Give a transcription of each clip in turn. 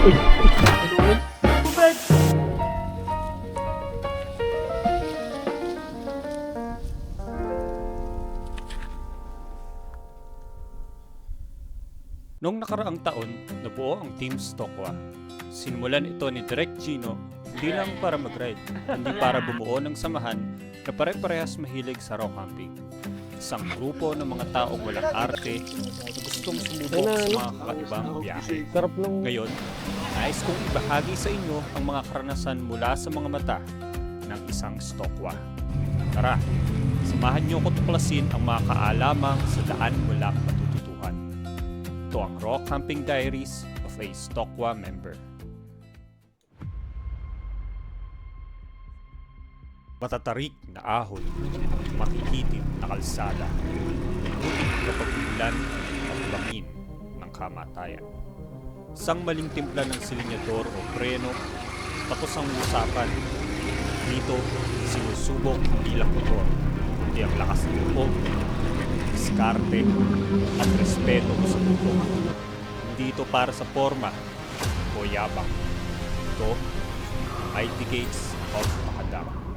Noong nakaraang taon, nabuo ang Team Stokwa. Sinimulan ito ni Direk Gino hindi lang para mag-ride, kundi para bumuo ng samahan na pare-parehas mahilig sa rock camping. Isang grupo ng mga taong walang arte na gustong sumubok sa mga kakaibang biyahe. Ngayon, nais kong ibahagi sa inyo ang mga karanasan mula sa mga mata ng isang Stokwa. Tara, samahan niyo ko tuklasin ang mga kaalamang sa daan walang matututuhan. Ito ang Rock Camping Diaries of a Stokwa member. Matatarik na ahon, makikitid na kalsada, butik na pag-ulan at bangin ng kamatayan. Isang maling timpla ng silinyador o preno, tapos ang usapan. Dito, sinusubok ang bilang motor, kundi ang lakas ng loob, diskarte, at respeto sa mundo. Hindi ito para sa forma o yabang. Ito, mighty gates of Mahadam.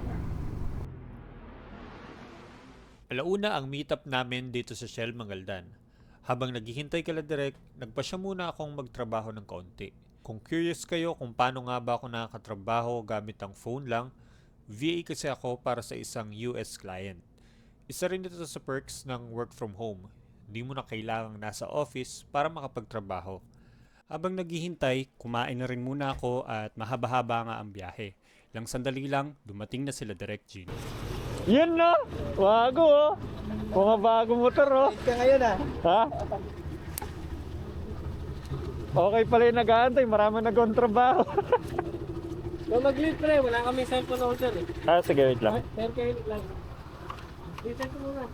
Alauna ang meetup namin dito sa Shell Mangaldan. Habang naghihintay kala Direk, nagpasya muna akong magtrabaho ng kaunti. Kung curious kayo kung paano nga ba ako nakakatrabaho gamit ang phone lang, VA kasi ako para sa isang US client. Isa rin ito sa perks ng work from home. Hindi mo na kailangang nasa office para makapagtrabaho. Habang naghihintay, kumain na rin muna ako at mahaba-haba nga ang biyahe. Lang sandali lang, dumating na sila Direk Gino. Yun no? Bago oh. Mga bagong motor oh. Ka ngayon ah. Ha? Okay pala yung nag-aantay. Marami nag-kontrabaho. Kung mag-lead pre, wala kami cellphone holder eh. Sige, wait lang. Pero kayo lang. Dito ko muna.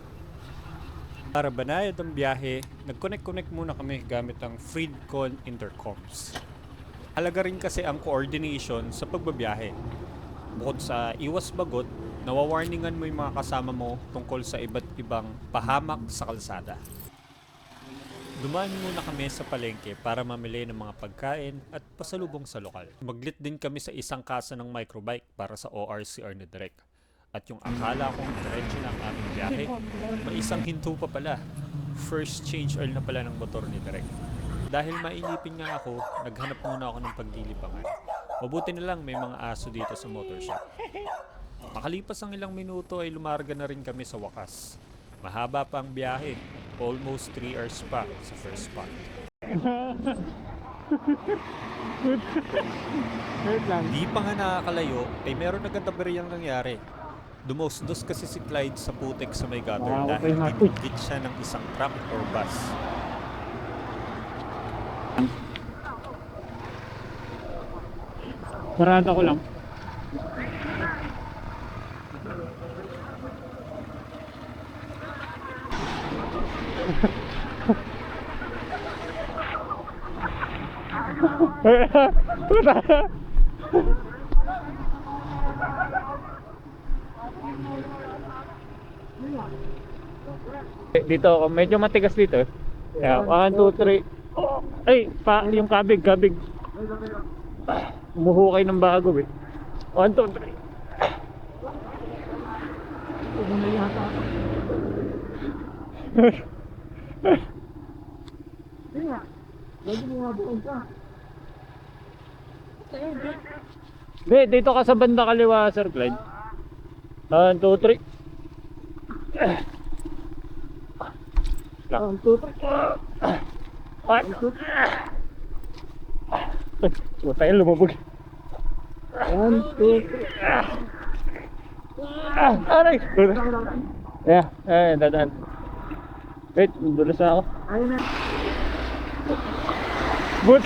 Para banayad ang biyahe, nag-connect muna kami gamit ang Freedcon intercoms. Halaga rin kasi ang coordination sa pagbabiyahe. Bukod sa iwas bagot, nawawarningan mo yung mga kasama mo tungkol sa iba't ibang pahamak sa kalsada. Dumaan muna kami sa palengke para mamili ng mga pagkain at pasalubong sa lokal. Maglit din kami sa isang kasa ng microbike para sa ORCR ni Direk. At yung akala kong diretso na ang aming biyahe, may isang hinto pa pala. First change oil na pala ng motor ni Direk. Dahil mainipin nga ako, naghanap muna ako ng paglilibangan. Mabuti na lang may mga aso dito sa motor shop. Makalipas ang ilang minuto ay lumarga na rin kami sa wakas. Mahaba pa ang biyahe, almost 3 hours pa sa first spot. Wait lang. Di pa nga nakakalayo, ay meron na gantaberiyang nangyari. Dumosdos kasi si Clyde sa putek sa may gutter dahil dinigit siya ng isang truck or bus. Marada ko lang. Dito ako, medyo matigas dito. Yeah, 1, 2, 3. Ay, yung kabig. Umuhukay ng bago eh. 1, 2, 3. Dito ka sa banda kaliwa, Sir Clyde. 1, 2, 3. 1, 2, 3. Tayo lumabog. 1, 2, 3. Aray! Yeah, dadaan. Wait, dulas na ako. Ayun na. But!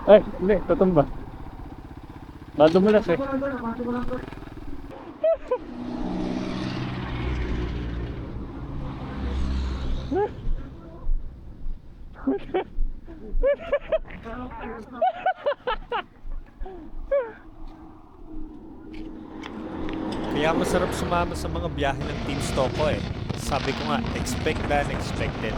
Ay, hindi, tutumba. Nadumulas eh. Pasok ko lang bro. Kaya masarap sumama sa mga biyahe ng Team Stokwa eh. Sabi ko nga, expect the unexpected.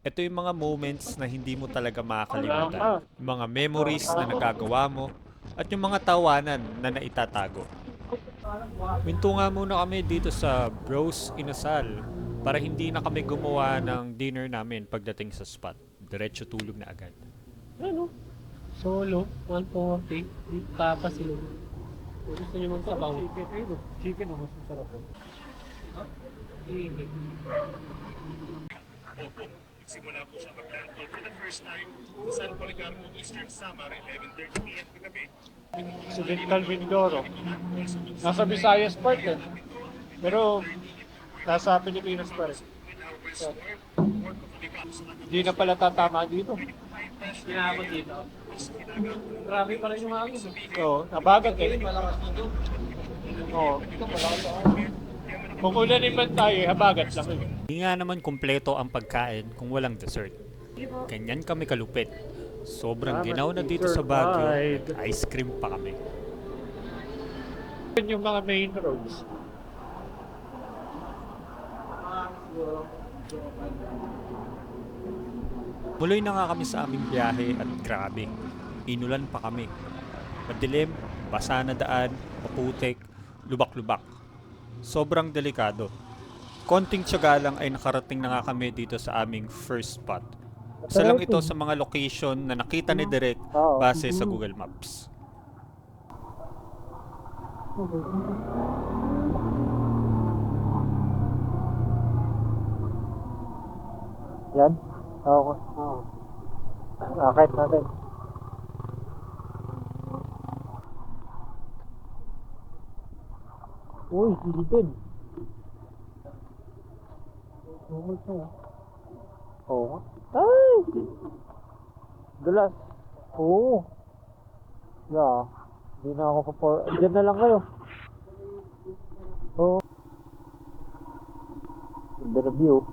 Ito yung mga moments na hindi mo talaga makakalimutan. Yung mga memories na nagagawa mo at yung mga tawanan na naitatago. Minto nga muna kami dito sa Bros Inasal para hindi na kami gumawa ng dinner namin pagdating sa spot. Diretso tulog na agad. Ano? Solo, 140. Di papa sila. Kung gusto nyo magsabaw. Chicken ang mas masarap po. Simula po siya mag-landfall for the first time sa San Policarpo, Eastern Samar, 11:30 p.m. kagabi. Occidental Mindoro. Nasa Visayas part eh. Pero nasa Pilipinas pa rin. Hindi na pala tatama dito. Kinakot dito. Grabe pa rin yung hangin. Oo, nabagat eh. Oo. Kung ulanin man tayo, habagat lang eh. Hindi nga naman kumpleto ang pagkain kung walang dessert. Ganyan kami kalupit. Sobrang ginaw na dito sa Baguio, ice cream pa kami. Yun yung mga main roads. Muloy na nga kami sa aming biyahe at grabe, inulan pa kami. Madilim, basa na daan, maputik, lubak-lubak. Sobrang delikado. Konting tiyaga lang ay nakarating na nga kami dito sa aming first spot. Isa lang ito sa mga location na nakita ni Direk base sa Google Maps. Yan? Oo. Akit natin. Uy, silipin. Oo. Ay! Dulas. Oo. Yeah. Hindi na ako Diyan na lang kayo. Oo. Ganda view.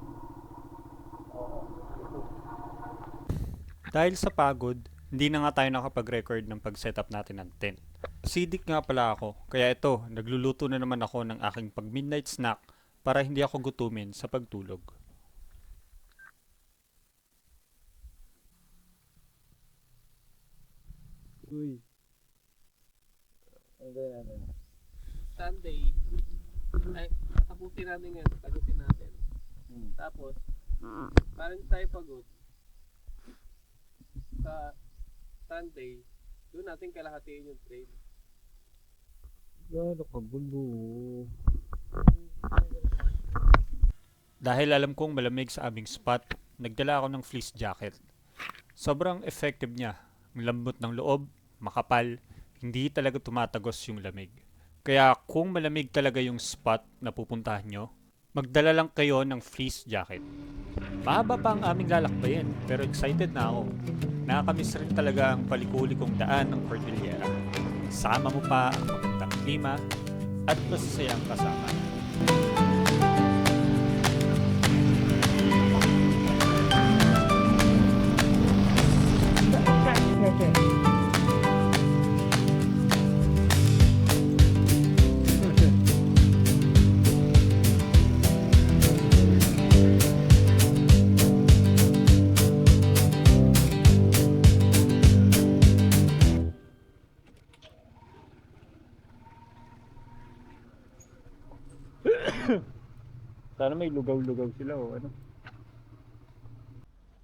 Dahil sa pagod, hindi na nga tayo nakapag-record ng pag-setup natin ng tent. Sidik nga pala ako, kaya ito, nagluluto na naman ako ng aking pag-midnight snack para hindi ako gutumin sa pagtulog. Uy. Sunday, ay, tapusin natin yan, tagusin natin. Tapos, parang tayo pagod. Sa Sunday, doon natin kalahatiin yung trade. Gano'n kagulo. Dahil alam kong malamig sa aming spot, nagdala ako ng fleece jacket. Sobrang effective niya. Ang lambot ng loob, makapal, hindi talaga tumatagos yung lamig. Kaya kung malamig talaga yung spot na pupuntahan nyo, magdala lang kayo ng fleece jacket. Mahaba pa ang aming lalakbayin, pero excited na ako. Nakakamiss rin talaga ang palikulikong daan ng Cordillera. Sama mo pa ang magandang klima at masasayang kasama. Sana may lugaw-lugaw sila o ano.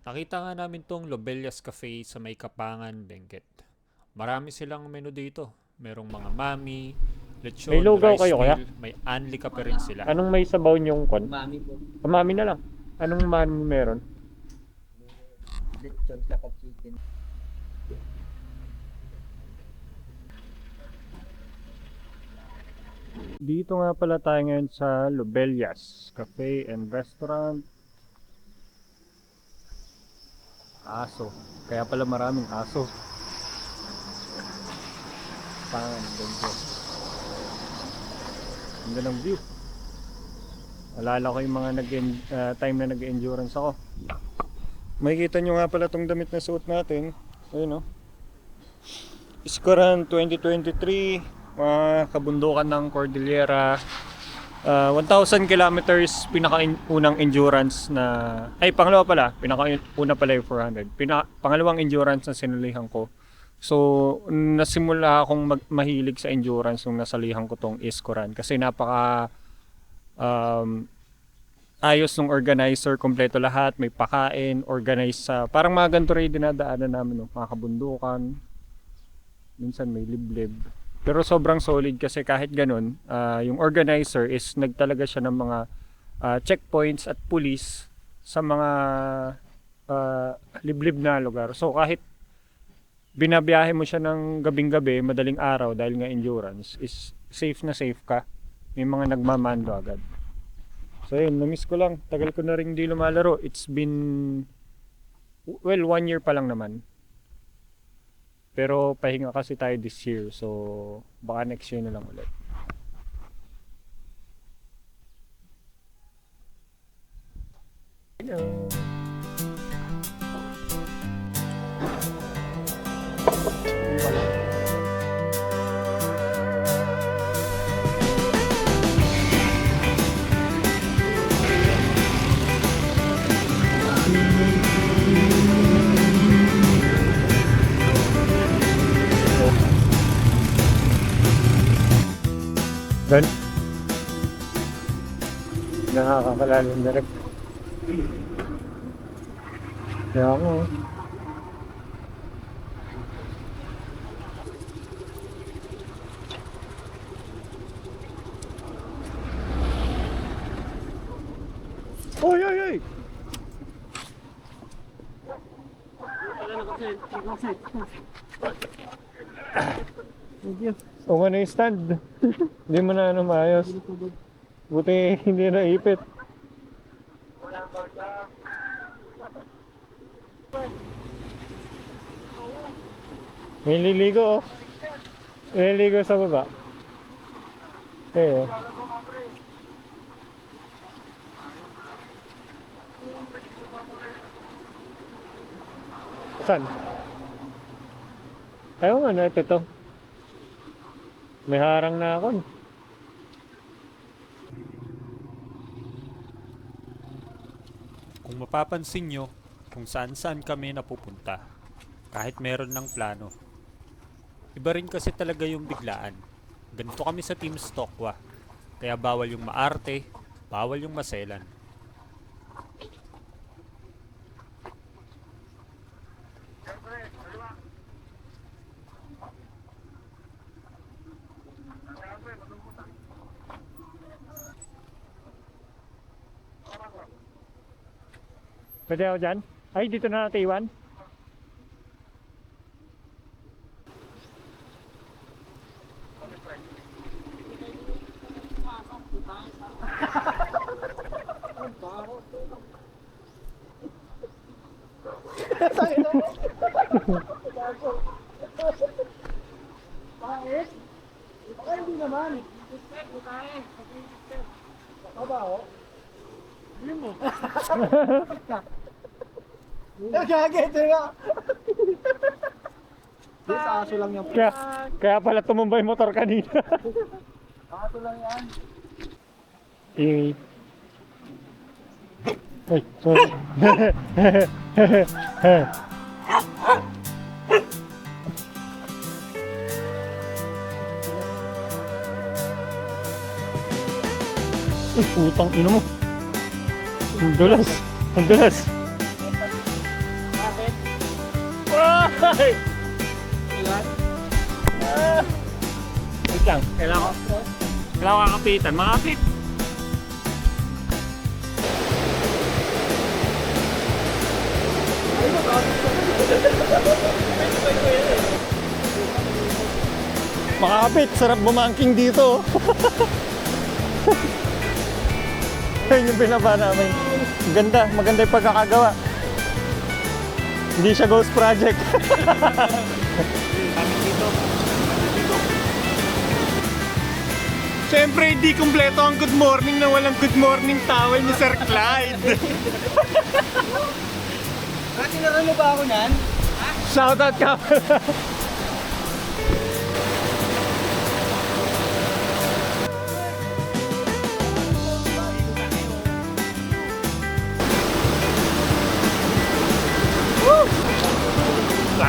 Nakita nga namin tong Lobelias Cafe sa may Kapangan, Benguet. Marami silang menu dito. Merong mga mami, lechon, May lugaw rice kayo, kuya? meal, may anli ka pa rin sila. Anong may sabaw niyong kon? Mami po. Mami na lang. Anong mami meron? Lechon saka chicken. Dito nga pala tayo ngayon sa Lobelias Cafe and Restaurant. Aso. Kaya pala maraming aso. Ganito. Ang ganda ng view. Alala ko yung mga time na nag-endurance ako. Makikita nyo nga pala tong damit na suot natin. Ayun o. Iskoran 2023. Mga kabundukan ng Cordillera. 1,000 kilometers pinaka-unang endurance na... Ay, pangalawa pala. Pinaka-una pala yung 400. Pangalawang endurance na sinulihan ko. So, nasimula akong mahilig sa endurance nung nasalihan ko tong Iskoran. Kasi napaka... ayos ng organizer, kompleto lahat. May pakain, organize sa... Parang mga ganito rin dinadaanan namin. No? Mga kabundukan. Minsan may liblib. Pero sobrang solid kasi kahit ganun, yung organizer is nagtalaga siya ng mga checkpoints at police sa mga liblib na lugar. So kahit binabiyahe mo siya ng gabing-gabi, madaling araw dahil nga endurance, is safe na safe ka. May mga nagmamando agad. So yun, namiss ko lang. Tagal ko na rin di lumalaro. It's been, well, 1 year pa lang naman. Pero pahinga kasi tayo this year, so baka next year na lang ulit. Hello. Dan nakakakalalim na rin. Kaya ako. Oy, oy, oy! O ano yung stand? Hindi mo na ano maayos. Buti hindi na ipit. May liligo oh. May liligo sa baba. Eh. Saan? Ayaw nga na ito to. May harang na ako. Kung mapapansin nyo, kung saan-saan kami napupunta, kahit meron ng plano. Iba rin kasi talaga yung biglaan. Ganito kami sa Team Stokwa, kaya bawal yung maarte, bawal yung maselan. Pwede ako dyan? Ay, dito na natin iwan. Bakit? Baka hindi naman. Baba ako. Yun mo. Nagagay, nga. Di, sa aso lang yan. Kaya pala tumumbay motor kanina. Aso lang yan. Ay, sorry. Ay, putang ino mo. Ang dulas. Ang dulas. Bakit? Ay! Ilan? Wait lang. Kailangan ko kakapitan. Makapit. Makakapit. Sarap bumangking dito. Ayun yung binaba namin. Ganda. Maganda yung pagkakagawa. Hindi siya ghost project. Siyempre, hindi kumpleto ang good morning na walang good morning towel ni Sir Clyde. Tinaralo ba ako nan? Shoutout ka.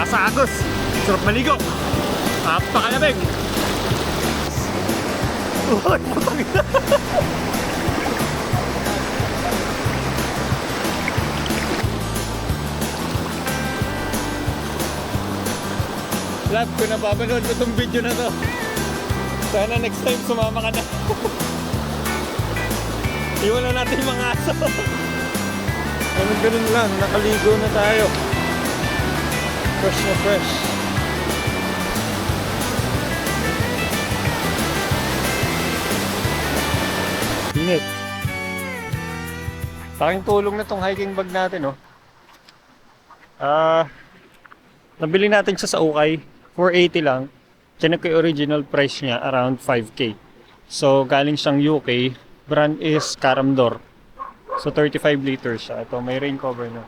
Nasa Agos. Sarap maligo. Napakalamig. Uy, putang ina. Lab, kung napapanood mo itong video na to, sana next time sumama ka na. Iwan na natin yung mga aso. Ganun lang, nakaligo na tayo. Fresh na fresh. Init. Tanging tulong na tong hiking bag natin, oh. Nabili natin siya sa Ukay, 480 lang. Tiyanak ko yung original price niya, around 5K. So, galing siyang UK, brand is Caramdor. So, 35 liters siya. Ito, may rain cover na.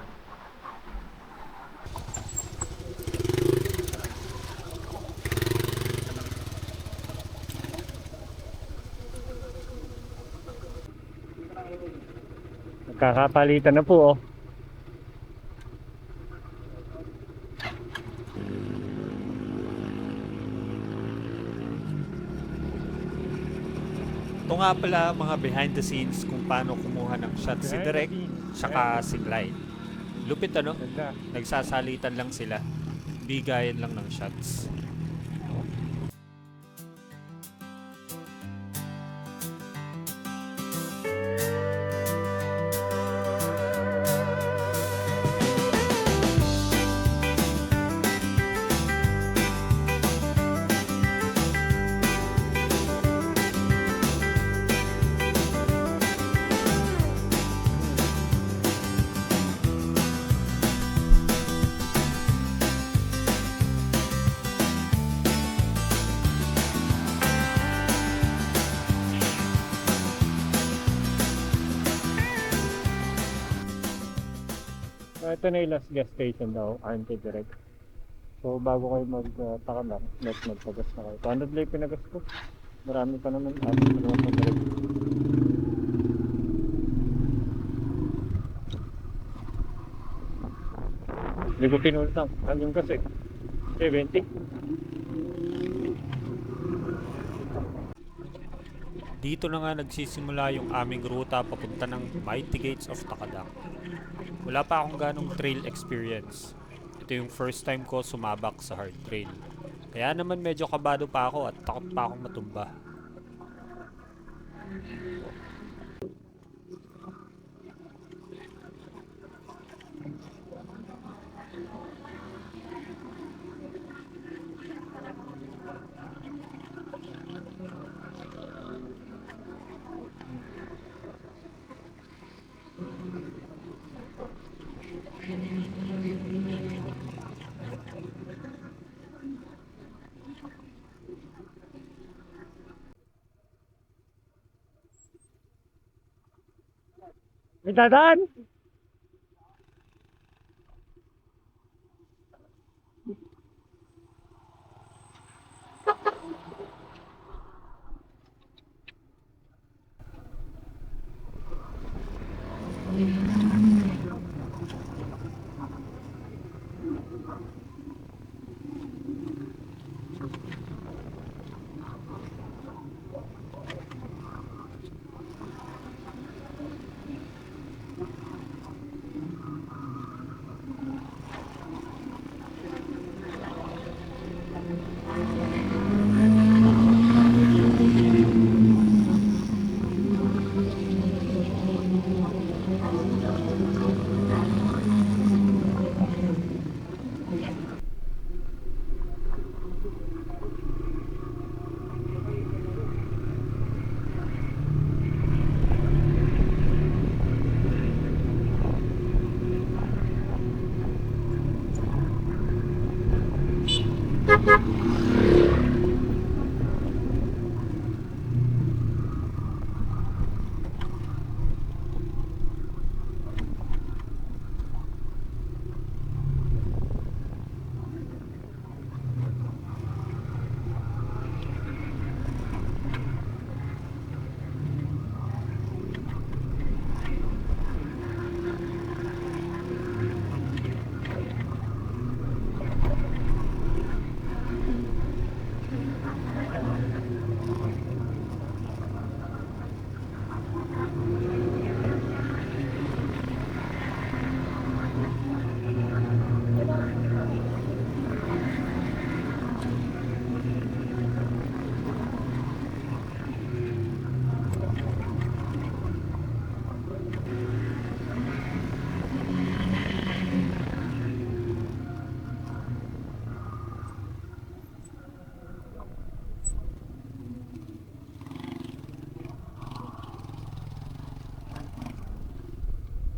Nagkakapalitan na po, oh. Ito nga pala mga behind the scenes kung paano kumuha ng shot si Direk saka si Clyde. Lupit ano? Nagsasalitan lang sila. Bigayan lang ng shots. Ito na yung last gas station daw, Ante Direct. So bago kayo magtaka let's magpagas na kayo. 200 lang yung pinagas ko. Marami pa naman. Atin pa naman ng direct. Hindi ko pinultang. Hanggang kasi 70. Dito na nga nagsisimula yung aming ruta papunta ng Mighty Gates of Takadang. Wala pa akong ganong trail experience. Ito yung first time ko sumabak sa hard trail. Kaya naman medyo kabado pa ako at takot pa akong matumba. May dadaan!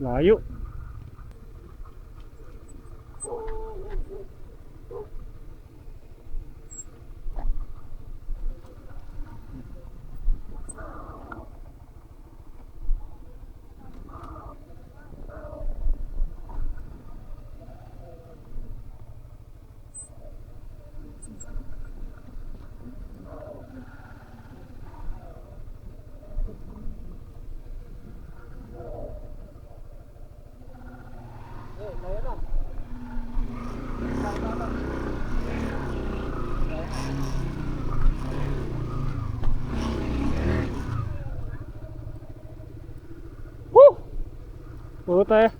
Layo. Woo! Puta eh.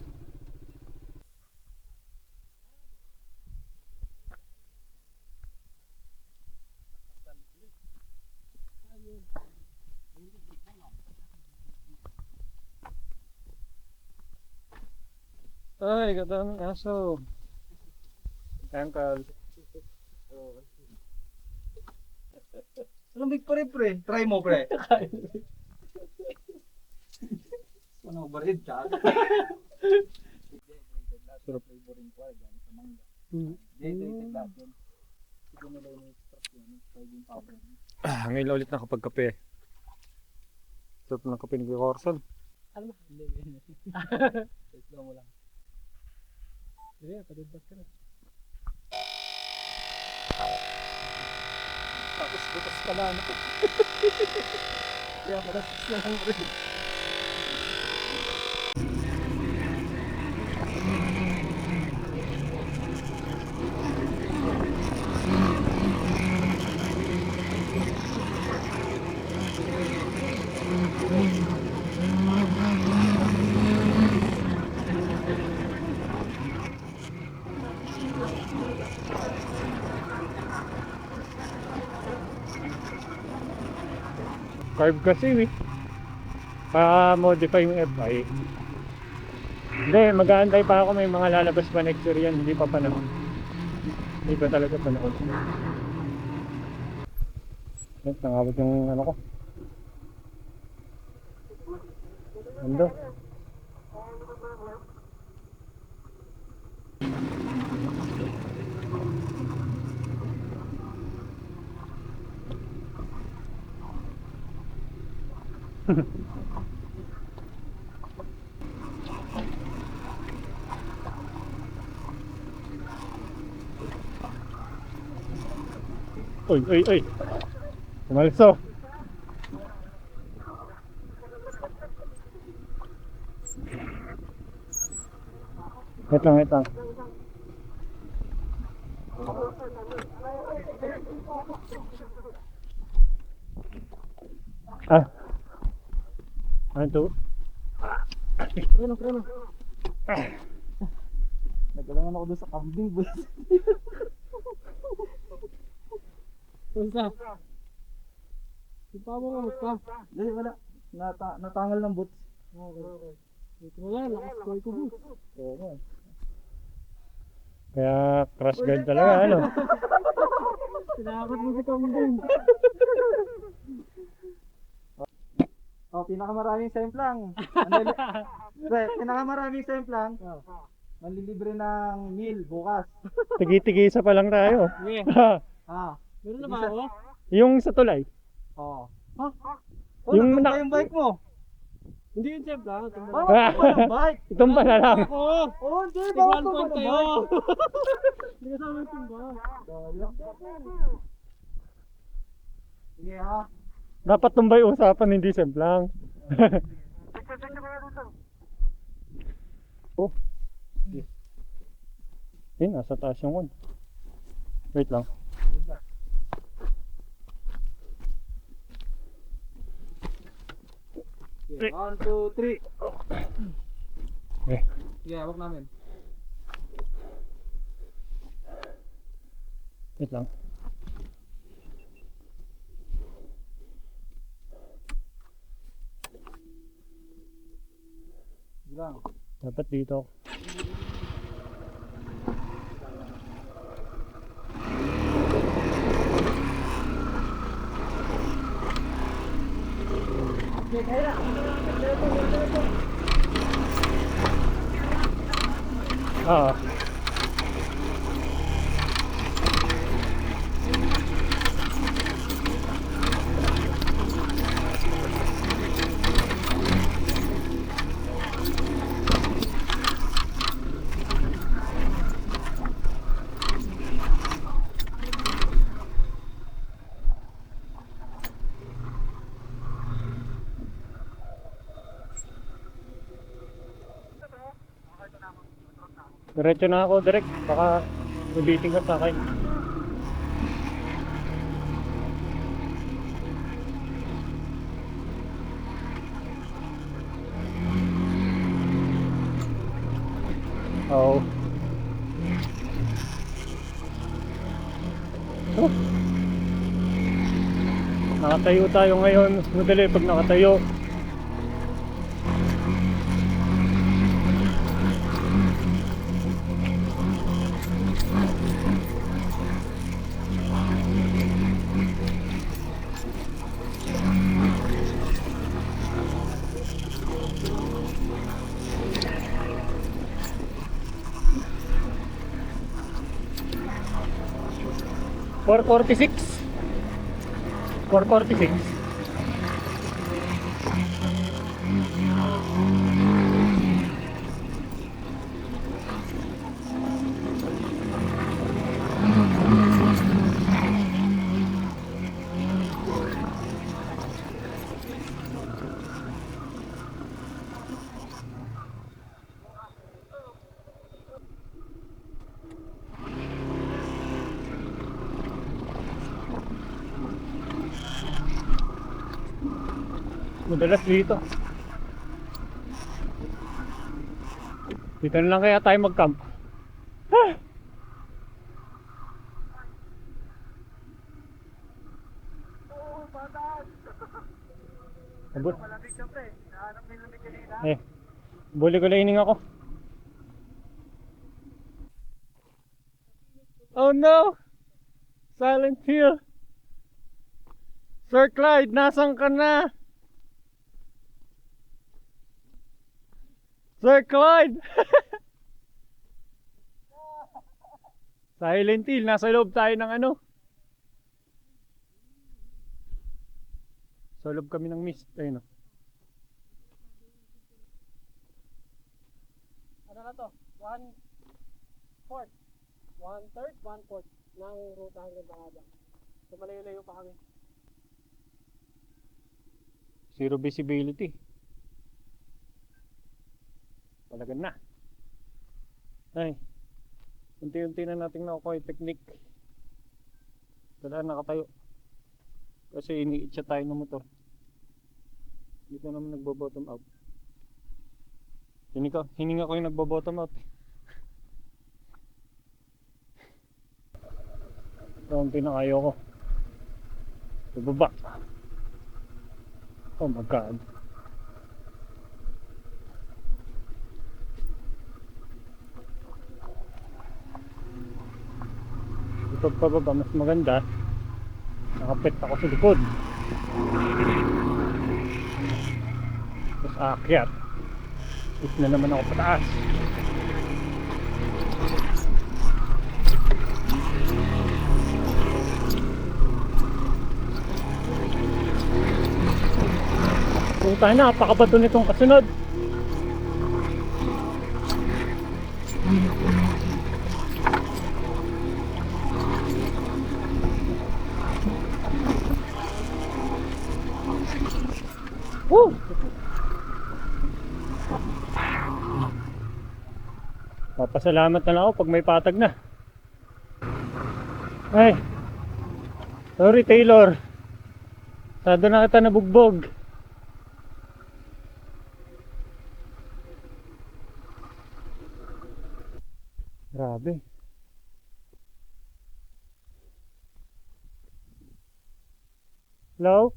Ay, ganda ng aso. Ankle. Lamig pa rin, pre. Try mo, pre. Ano ba rin, tsaka? Sarap. Flavoring ko, gano'n sa mangga. Mm. Dated lahat yun. Siguro nila yung extract yun, soybean powder. Ngayon lang ulit nakapagkape. Sarap ng kape ni Kuya Corson. Ano ba? Hindi, ganyan. Slow mo lang. Hindi, padibas ka na. Tapos butas ka na, ano? Kaya butas na lang rin. Carb kasi eh. Pa-modify yung FI. Hindi, mag-aantay pa ako, may mga lalabas pa next year yan. Hindi pa panahon. Hindi pa talaga panahon. Yes, nangabot yung ano ko. Ando. Uy, uy, uy. Kumalso. Wait lang, wait lang. Ah. Ano to? Preno. Nagalangan ako doon sa kambing, boss. Basta. Sipa mo ka. Hindi, wala. Natangal ng boots. Okay. Ito wala, lakas ko boots. Oo. Kaya crash guard talaga, ano? Tinakot mo si kambing. Oh, pinakamaraming semplang. Pre, pinakamaraming semplang. Manlilibre ng meal bukas. Tigi-tigisa pa lang tayo. Yeah. Meron na ba ako? Yung sa tulay. Oo. Ha? Yung Yung bike mo? Hindi yun semplang. Ah. Yung bike? Itumba na lang. Oo. Oo, hindi. Bawal po tayo. Hindi ka sama yung tumba. Sige ha. Dapat tumbay usapan, hindi semplang. Oh. Eh, nasa taas yung one. Wait lang. Okay, 1, 2, 3. Eh. Sige, hawak namin. Wait lang. Bilang. Dapat dito. Ah. Diretso na ako, direct. Baka ulitin ka sa akin. Oo. Oh. Nakatayo tayo ngayon. Madali pag nakatayo. Four 46. 446. Madalas dito. Dito na lang kaya tayo mag-camp. Ah! Abot. Eh, buli ko laining ako. Oh no! Silent Hill! Sir Clyde, nasan ka na? Sir Clyde! Silent Hill, nasa loob tayo ng ano? Sa loob kami ng mist. Ayun o. Ano na to? 1/4. 1/3, 1/4 ng ruta hanggang Bangada. So malayo-layo pa kami. Zero visibility. Talaga na. Ay. Unti-unti na nating nakukuha yung technique. Dala nakatayo. Kasi iniitsa tayo ng motor. Dito naman nagbo-bottom out. Hininga ko yung nagbo-bottom out. Ito ang pinakayo ko. Ibaba. Oh my God. Pagpababa mas maganda, nakapit ako sa likod, tapos aakyat, tapos na naman ako pataas. Puta na, napakabato nitong kasunod. Woo! Papasalamat na lang ako pag may patag na. Ay, sorry Taylor, sado na kita nabugbog. Grabe. Hello?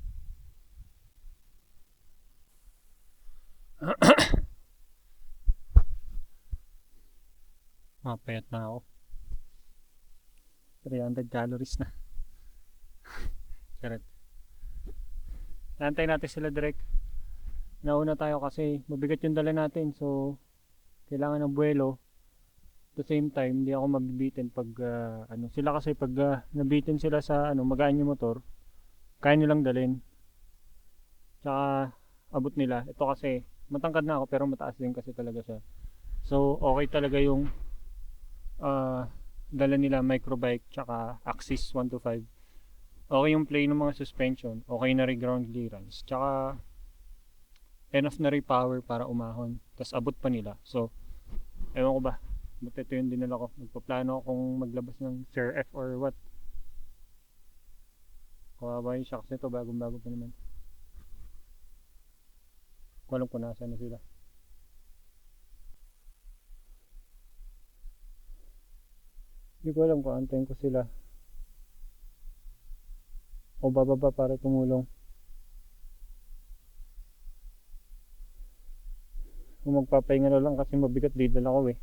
Mapayat na ako. 300 calories na. Charot. Nantay natin sila direct. Nauna tayo kasi mabigat yung dala natin. So, kailangan ng buwelo. At the same time, hindi ako mabibitin pag ano, sila kasi pag nabitin sila sa ano, magaan yung motor, kaya nilang dalhin. Tsaka abot nila. Ito kasi matangkad na ako pero mataas din kasi talaga siya. So okay talaga yung dala nila microbike tsaka Axis 125. Okay yung play ng mga suspension, okay na rin ground clearance, tsaka enough na rin power para umahon. Tapos abot pa nila. So ewan ko ba, but ito yung dinala ko. Nagpaplano akong maglabas ng Sir F or what. Kawawa yung shocks nito, bagong bago pa naman. Kung alam ko nasaan na sila. Hindi ko alam kung antayin ko sila o bababa para tumulong. Kung magpapahinga na lang kasi mabigat didala ko eh.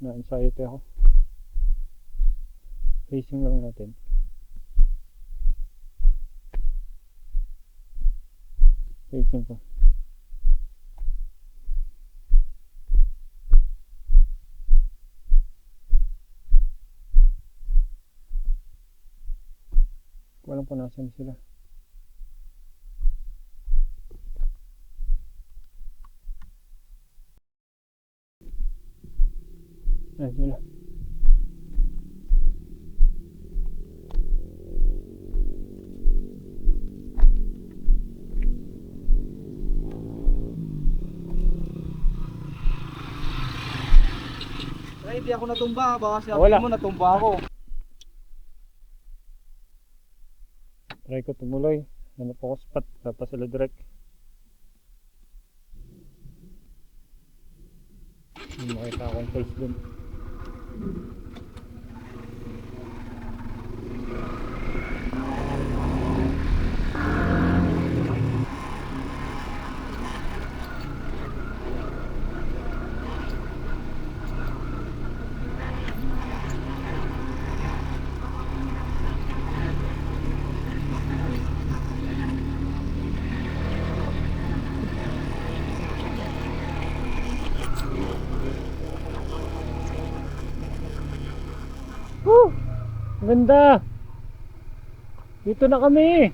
Na-anxiety ako. Facing lang natin. Facing ko. Walang kung nasan sila. Ayan sila. Ay, hindi ako natumba. Baka Wala. sabi mo natumba ako. Try ko tumuloy. Hanap ako spot. Tapos sila direct. Hindi makita akong face dun. Woo! Ganda! Dito na kami!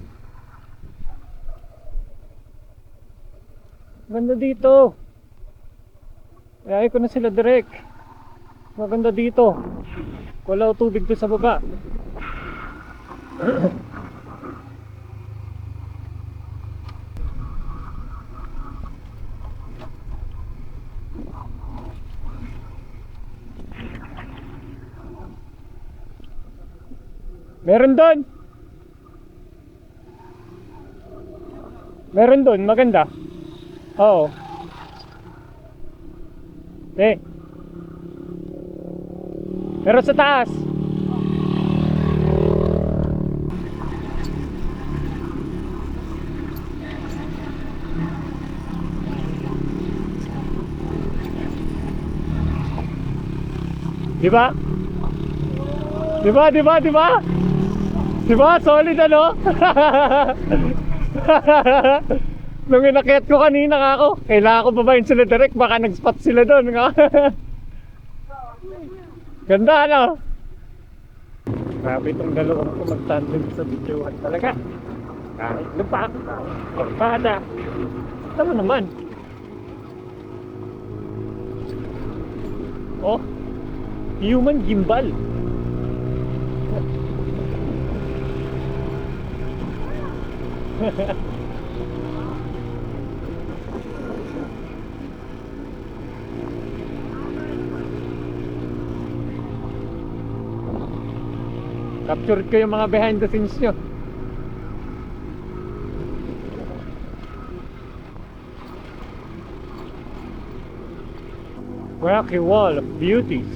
Ganda dito! Ayaw ko na sila direct. Maganda dito. Wala tubig doon sa baba. Meron doon. Meron doon, maganda. Oo. Eh. Meron sa taas. Di ba? Di ba? Di ba? Di ba? Diba? Solid ano? Nung inakyat ko kanina ka ako, kailangan ko babayin sila direct, baka nag-spot sila doon. Ganda ano? Grabe itong dalawang ko mag-tandem sa videohan talaga. Kahit lupak, korpada. Tama naman. Oh, human gimbal. Capture ko yung mga behind the scenes nyo. Rocky Wall of Beauties.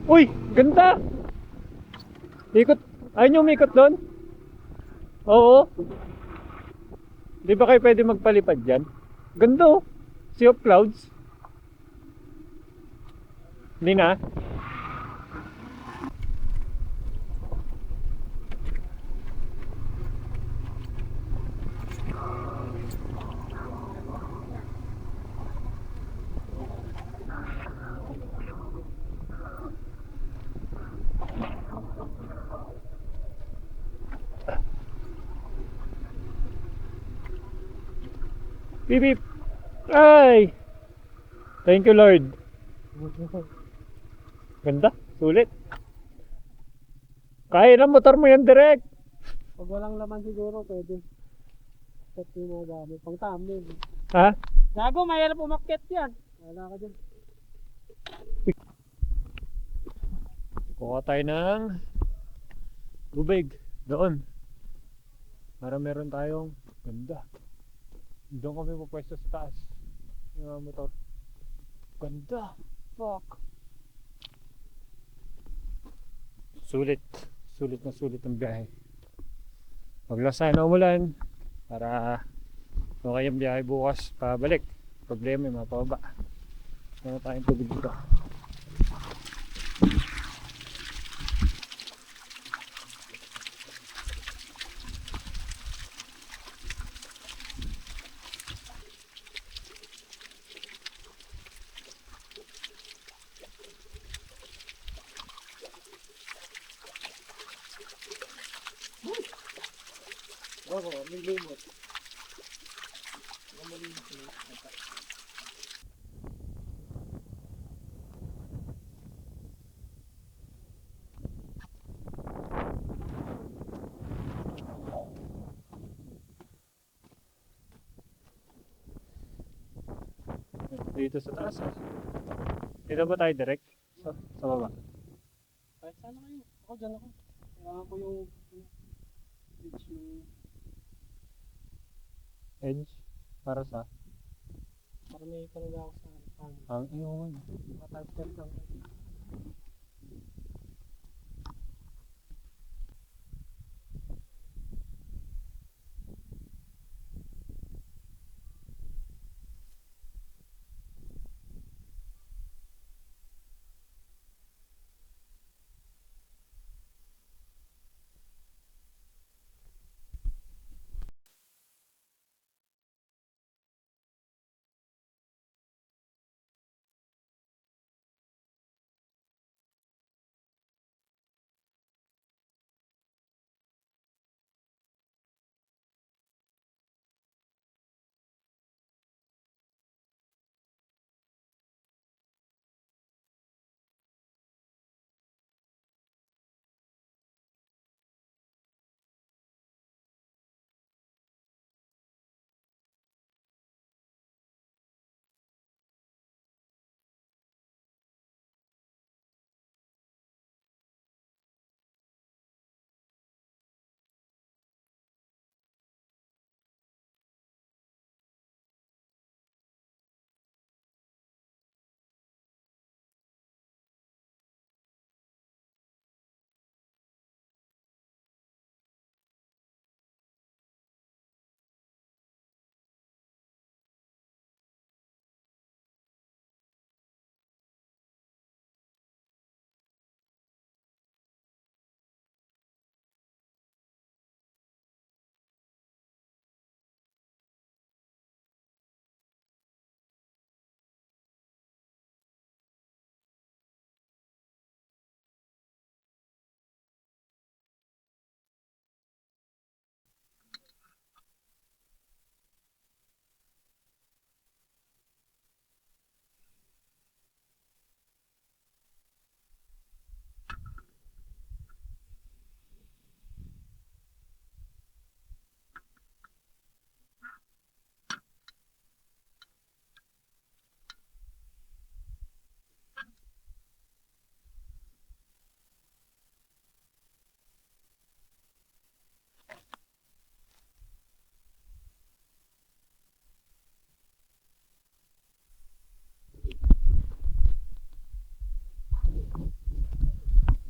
Uy, ganda! Ikot, ayaw nyo umikot doon? Oo. Di ba kayo pwede magpalipad dyan? Ganda oh. Sea of Clouds. Hindi na? Beep beep. Ay! Thank you, Lord. Ganda, sulit. Kaya na motor mo yan direct. Pag walang laman siguro, pwede. Set yung mga gamit. Pang thumbnail. Ha? Gago, mahirap umakyat yan. Wala ka dyan. Kuha tayo ng tubig doon. Para meron tayong ganda. Doon kami pupwesto sa taas. Yung mga motor. Ganda. Fuck. Sulit. Sulit na sulit ang biyahe. Huwag lang sana umulan. Para okay ang biyahe bukas pabalik. Problema yung mga pababa. Meron tayong tubig dito. Oo, may lumot. Dito sa taas. Dito ba tayo direct? Sa baba. Kahit sana kayo. Ako dyan ako. Kailangan ko yung bridge yung Edge. Para sa para may talaga ako sa ang ayun. matagal lang.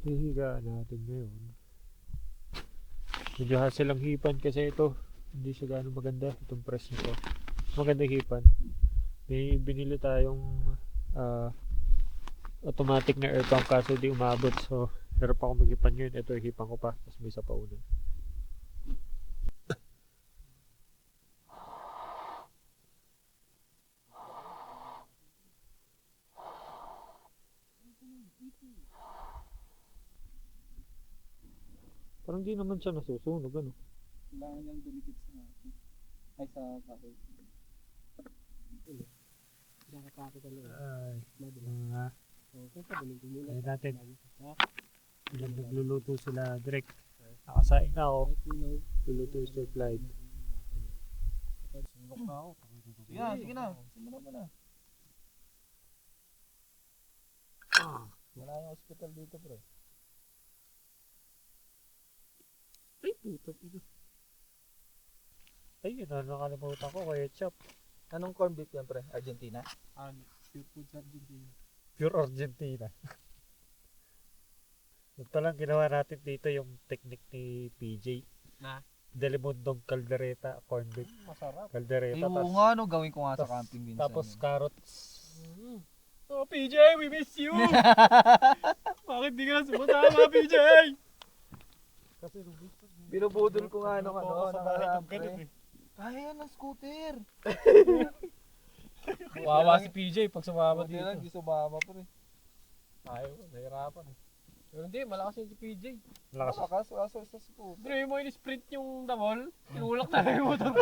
Hihigaan natin ngayon. Medyo hassle ang hipan kasi ito. Hindi siya gaano maganda itong press nito. Maganda hipan. May binili tayong automatic na air pump kaso di umabot. So, hirap ako mag-hipan yun. Ito, hipan ko pa. Tapos may isa pa una. Parang di naman siya nasusunog, ano? Kailangan niyang dumikit sa ay sa kahoy. Nakakapit talaga. Ay, mga... Okay, pabalik mo muna. Ayun natin. Ilang nagluluto sila direct. Nakasaing na ako. Luluto yung stir fried. Sunok na ako. Sige na. Simulan mo na. Wala yung hospital dito, pre. Ay, puto. Ay, yun na nakalimutan ko. Ketchup. Anong corn beef yan, pre? Argentina? Pure food sa Argentina. Pure Argentina. Ito lang ginawa natin dito yung technique ni PJ. Na? Delimundong caldereta, corn beef. Masarap. Caldereta. Ay, oo nga, no. Gawin ko nga sa camping minsan. Tapos carrots. Oh, PJ, we miss you! Bakit di ka na sumatama, PJ? Kasi Binubudol ko nga nung ano, sa nakaraan, bahay ganun pre. Ay, yan ang scooter. wawa si PJ pag sumama Buti lang, di sumama, pre. Ayaw, nahirapan eh. Pero hindi, malakas yun si PJ. Lakas. Malakas, kaso sa scooter. Pero mo in-sprint yung damol, tinulak talaga yung motor.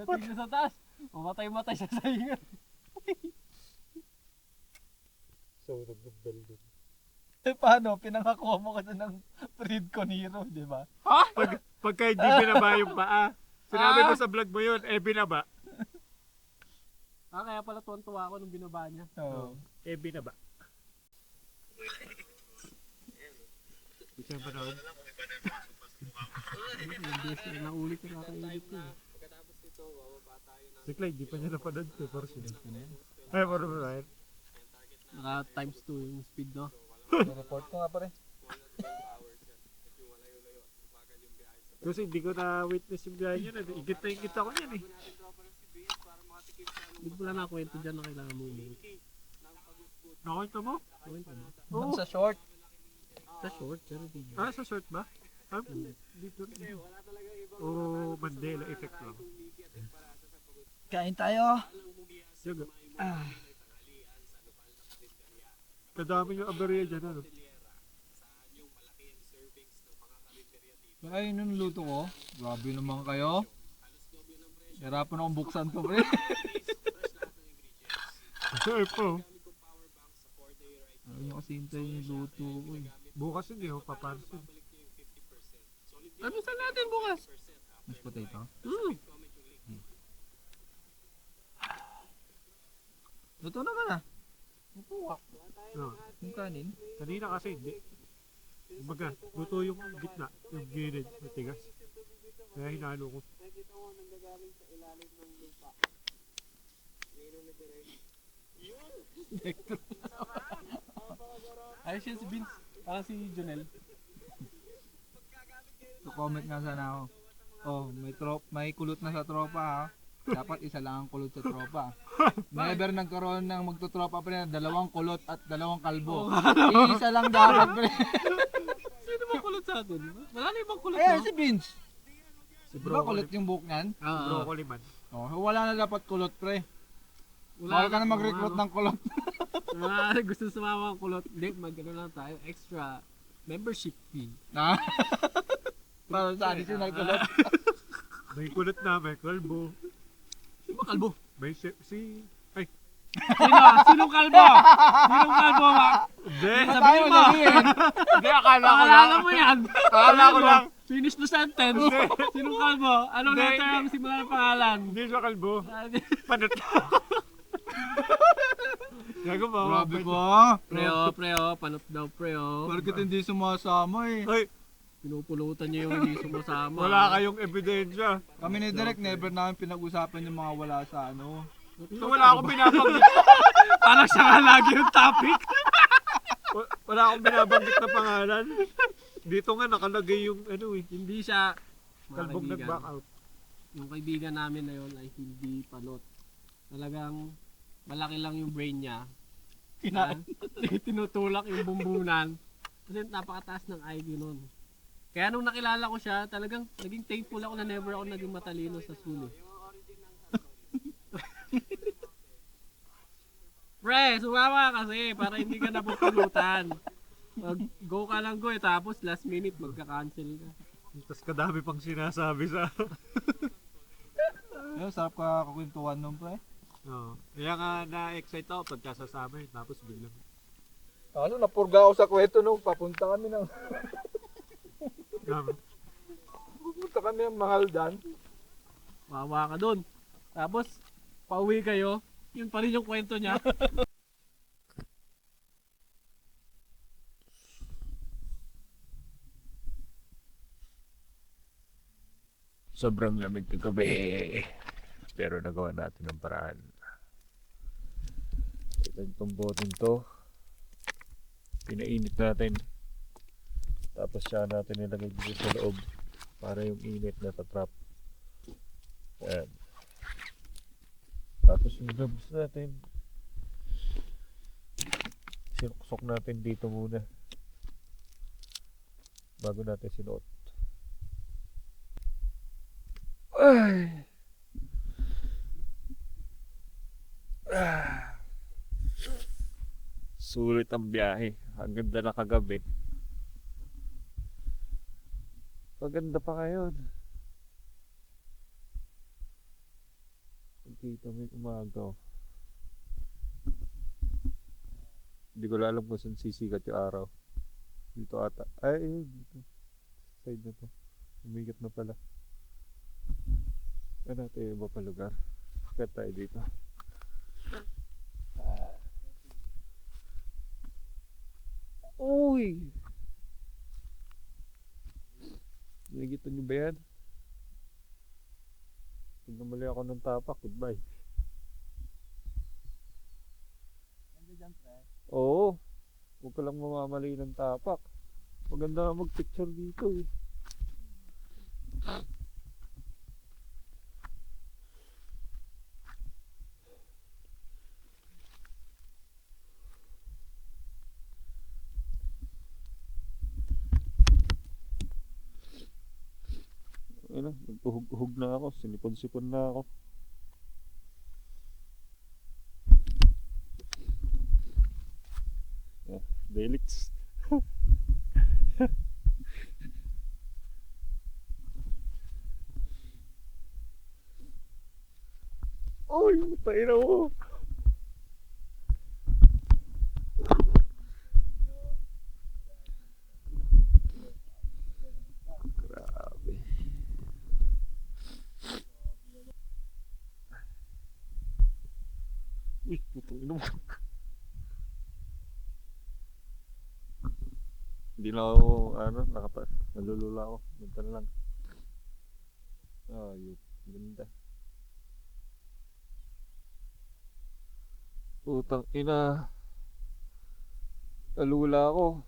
Pagdating na sa taas, mamatay-matay siya sa ingat. So, nag-bell dun. Eh, paano? Pinangakuha mo kasi ng Fred Coniro, di ba? Pagka hindi binaba yung paa, sinabi mo sa vlog mo yun, binaba. Kaya pala tuwan-tuwa ako nung binaba niya. Oo. Binaba. Hindi siya panood. Ilang ulit na nakailit ko. Si Clyde, di pa niya napanood. Pero sinunod ko na yan. Ay, marunong na yan. Naka times 2 yung speed, no? Report ko nga, pre. Kasi hindi ko na-witness yung biyahe niya. Igit na igit ako niyan eh. Hindi ko lang nakwento dyan na kailangan mo umuwi. Nakita mo? Kwento mo. Doon sa short. Sa short, pero di. Sa short ba? Dito rin. Mandela effect lang. Kain tayo. Sige. Kadami yung aberya dyan, ano? Ay, yun yung luto ko. Grabe naman kayo. Hirapan akong buksan to, pre. Ay po. Ayaw nyo kasi hintayin yung luto ko eh. Bukas hindi ako papansin. Ano sa natin bukas? Mashed potato. Luto naman ah. No. Yung kanin. Kanina kasi hindi. Kumbaga, luto yung gitna, yung gilid, matigas. Kaya hinalo ko. Ayos yan si Vince. Parang si Jonel. So comment nga sana ako. Oh, may kulot na sa tropa ha. Dapat isa lang ang kulot sa tropa. Never nagkaroon ng magtotropa pre na dalawang kulot at dalawang kalbo. Isa lang dapat pre. Sino ba kulot sa atin? Wala na ibang kulot, Ayan no? si Vince. Si Di ba kulot yung buhok niyan? Broccoli man. Oh, wala na dapat kulot pre. Bawal ka na mag-recruit ng kulot. Gusto sumama ang kulot. Hindi, mag-ano lang tayo. Extra membership fee. Na? Para sa additional kulot. May kulot na, may kalbo. Sino ba kalbo? May ay, Sinong kalbo? Sinong kalbo ba? hindi. Sabihin mo! Hindi, akala ko lang. Akala mo yan. Akala ko lang. Finish the sentence. Sinong kalbo? Anong Hindi, letter ang simula ng pangalan? Hindi siya kalbo. Panat. Gago ba? Grabe ba? Preo, panot daw preo. Bakit hindi sumasama eh? Ay, Pinupulutan niya yung hindi sumasama. wala kayong ebidensya. Kami ni Direk never namin pinag-usapan yung mga wala sa ano. So, wala akong binabanggit. Parang siya nga lagi yung topic. Wala akong binabanggit na pangalan. Dito nga nakalagay yung ano eh. Hindi siya, mga Kalbog kaibigan, nag-back out. yung kaibigan namin na yun ay hindi panot. Talagang malaki lang yung brain niya. Kinain. Tinutulak yung bumbunan. Kasi napakataas ng IQ nun. Kaya nung nakilala ko siya, talagang naging thankful ako na never ako naging matalino sa school. Pre, sumama kasi para hindi ka napupulutan. Mag-go ka lang go tapos last minute magka-cancel ka. Tapos kadami pang sinasabi sa... Ayun, sarap ka kakwentuhan nun, pre. Oo. Kaya nga na-excite ako pagka sasama tapos biglang... Ano, napurga ako sa kwento nung papunta kami ng... Pupunta kami ng Mahaldan. Wawa ka dun. Tapos, pauwi kayo, yun pa rin yung kwento niya. Sobrang lamig ng gabi. Pero nagawa natin ng paraan. Itong boteng to. Pinainit natin. Tapos siya natin nilagay dito sa loob. Para yung init na tatrap. Ayan. Tapos yung gloves natin. Sinuksok natin dito muna. Bago natin sinuot. Ay! Sulit ang biyahe. Ang ganda na kagabi. Maganda pa ngayon. Pagkita mo yung umaga. Hindi ko alam kung saan sisikat yung araw. Dito ata. Ay, dito. Side na to. Umigat na pala. Ano natin iba pa lugar? Kaya tayo dito. Uy! Nakikita nyo ba yan? Pag namali ako ng tapak, goodbye. Oo. Huwag ka lang mamamali ng tapak. Maganda mag-picture dito eh. Ayun na, nagpuhug-hug na ako, sinipon-sipon na ako. Delix. Oy, tayo na mo. Grabe. Uy, putong ino mo. Hindi na ako, nalulula ako. Ganda lang. Ayun, ganda. Putang ina. Nalula ako.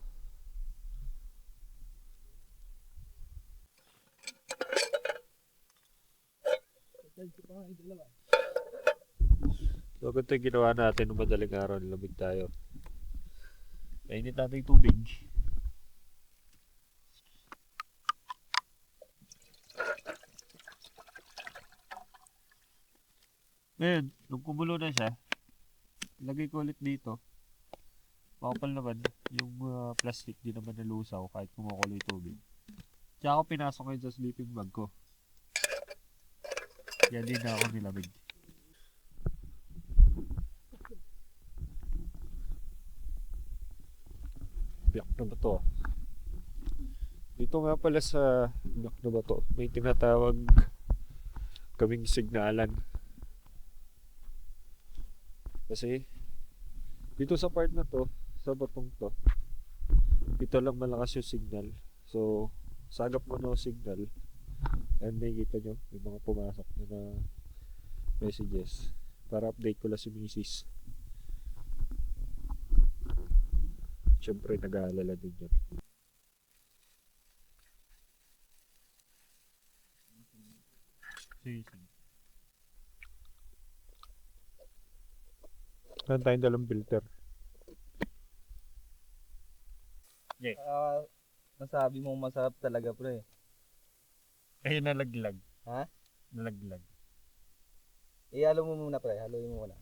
So, ganito yung ginawa natin nung madaling araw, nilamig tayo. Mainit natin yung tubig. Ngayon, nung kumulo na siya, lagay ko ulit dito. Makapal naman, yung plastic di naman nalusaw kahit kumukulo yung tubig. Tsaka ako pinasok ngayon sa sleeping bag ko. Yan din na ako nilamig. Biyak na ba to? Dito nga pala sa biyak na ba to? May tinatawag kaming signalan. Kasi dito sa part na to, sa batong to, dito lang malakas yung signal. So, sagap mo na yung signal. And nakikita nyo, may mga pumasok na messages. Para update ko lang si Mrs. Siyempre, nag-aalala din yan. Sige. Meron tayong dalang filter. Yeah. Masabi mong masarap talaga, pre. Eh, nalaglag. Ha? Nalaglag. Ihalo mo muna, pre. Haluin mo muna.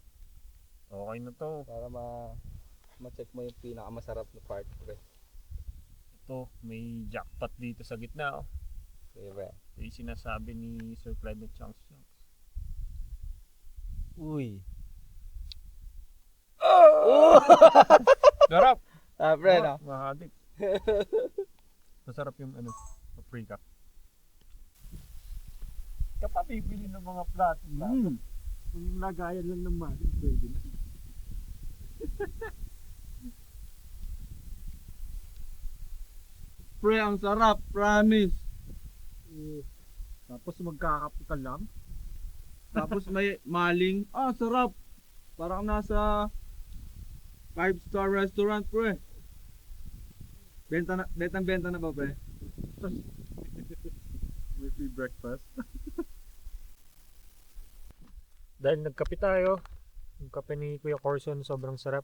Okay na to. Para ma-check mo yung pinakamasarap na part, pre. Ito, may jackpot dito sa gitna. Oh. Okay, pre. Ito yung sinasabi ni Sir Clement Chunks. Uy. Sarap! Pre, no? Mahagit. Masarap yung paprika. Kapag bibili ng mga plato. Kung lagayan lang ng maling, pwede na. Pre, ang sarap. Promise. Tapos magkakape ka lang. Tapos may maling. Sarap. Parang nasa 5-star restaurant, pre. Benta na ba, pre? May free breakfast. Dahil nagkape tayo, yung kape ni Kuya Corson sobrang sarap.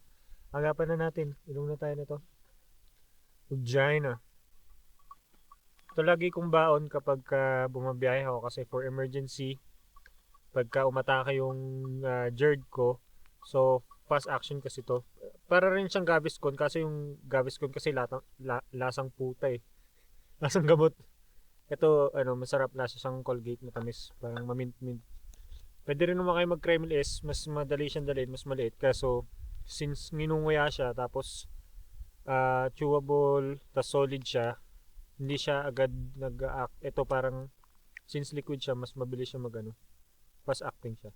Agapan na natin, inom na tayo nito. Ugjaina. Ito lagi kong baon kapag bumabiyahe ako kasi for emergency, pagka umatake yung GERD ko, so fast action kasi to. Para rin siyang Gaviscon kasi yung Gaviscon kasi lasang puta eh. Lasang gamot. Ito masarap, lasa siyang Colgate na tamis, parang mamint-mint. Pwede rin naman kayo mag-Kreml S, mas madali siyang dalhin, mas maliit. Kaso, since nginunguya siya, tapos chewable, tas solid siya, hindi siya agad nag-act. Ito parang, since liquid siya, mas mabilis siya fast acting siya.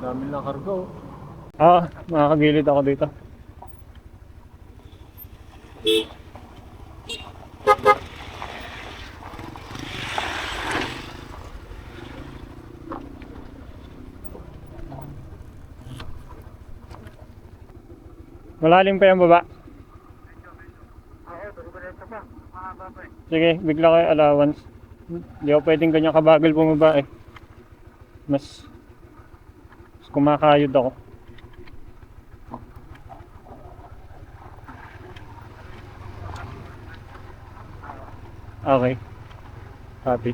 Dami lang kargo. Makakagilid ako dito. Malalim pa yung baba. Sige, bigla kayo allowance. Hindi ako pwedeng ganyan kabagal bumaba eh. Mas kumakayod ako. Okay. Copy.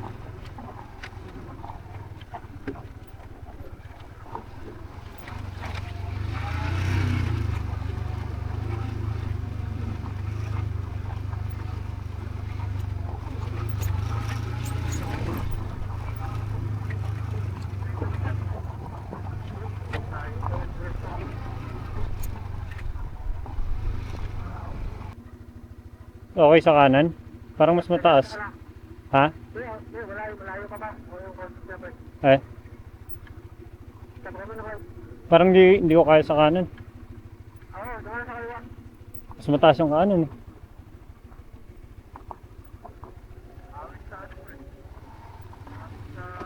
Okay sa kanan? Parang mas mataas. Ha? Eh? Parang hindi ko kaya sa kanan. Mas mataas yung kanan eh.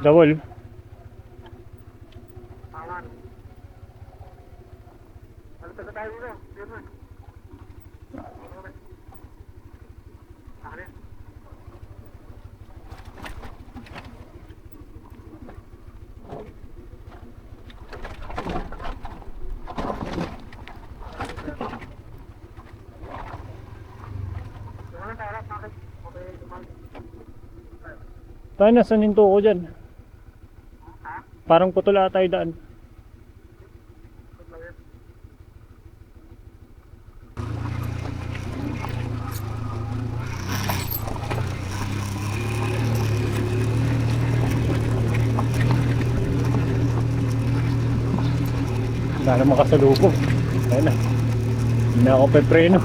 Dawol. Tayo nasa ninto ko dyan. Parang putol ata yung daan. Wala na makasalubong. Ayun na. Hindi na ako pepreno.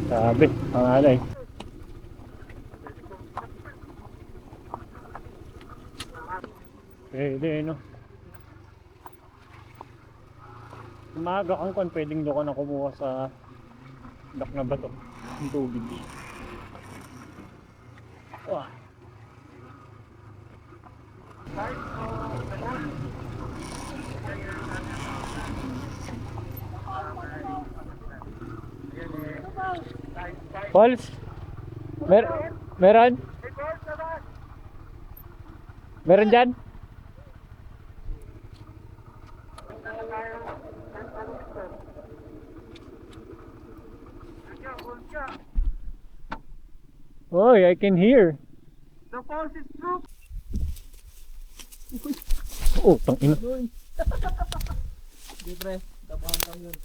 Sabi, pangalay. Pwede, no? Umaga kang kung pwedeng doon ka na kumuha sa dak na bato ng tubig. Wah. Falls? Meron? Meron dyan? Oy, I can hear. The falls is true. Oh, tangina. Di pre, tapahan lang yun.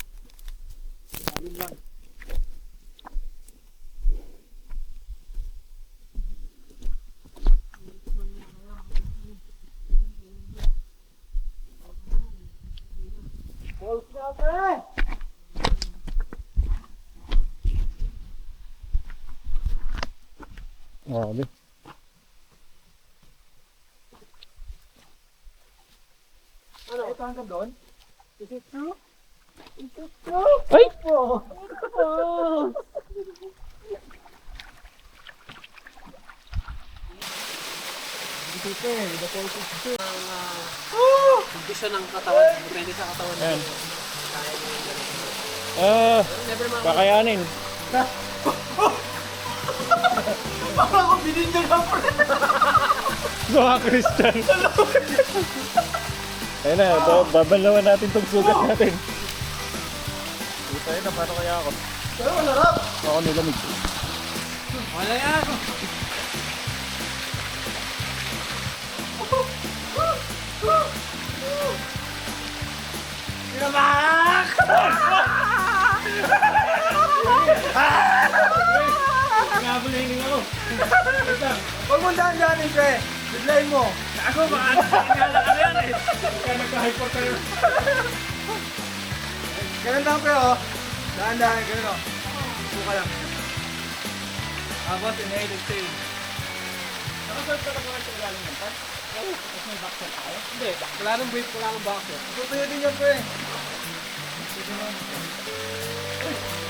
Falls na pre! Grabe. Ano? Ito hanggang doon? Is it true? Ay! Kondisyon ng katawan, depende sa katawan. Ayan. Never mga Kakayanin. Ako binindol na pre. Mga Christian. Ayun na, babanlawan natin tong sugat natin. Puta yun na, paano kaya ako? Pero masarap. Ako nilamig. wala yan. Nabulining ako. Huwag mong daan-daanin, pre. Biglayin mo. Ako, baka nagkala ka yan eh. Kaya nagka-hyper tayo. Ganun lang, pre, oh. Daan-daanin, ganun, oh. Buka lang. Tapos, inhale, exhale. Nakasurf ka na ba sa ilalim ng pan? Oo. Tapos may backshot tayo? Hindi, wala nang brief, wala nang boxer. Tutuyo din yan, pre.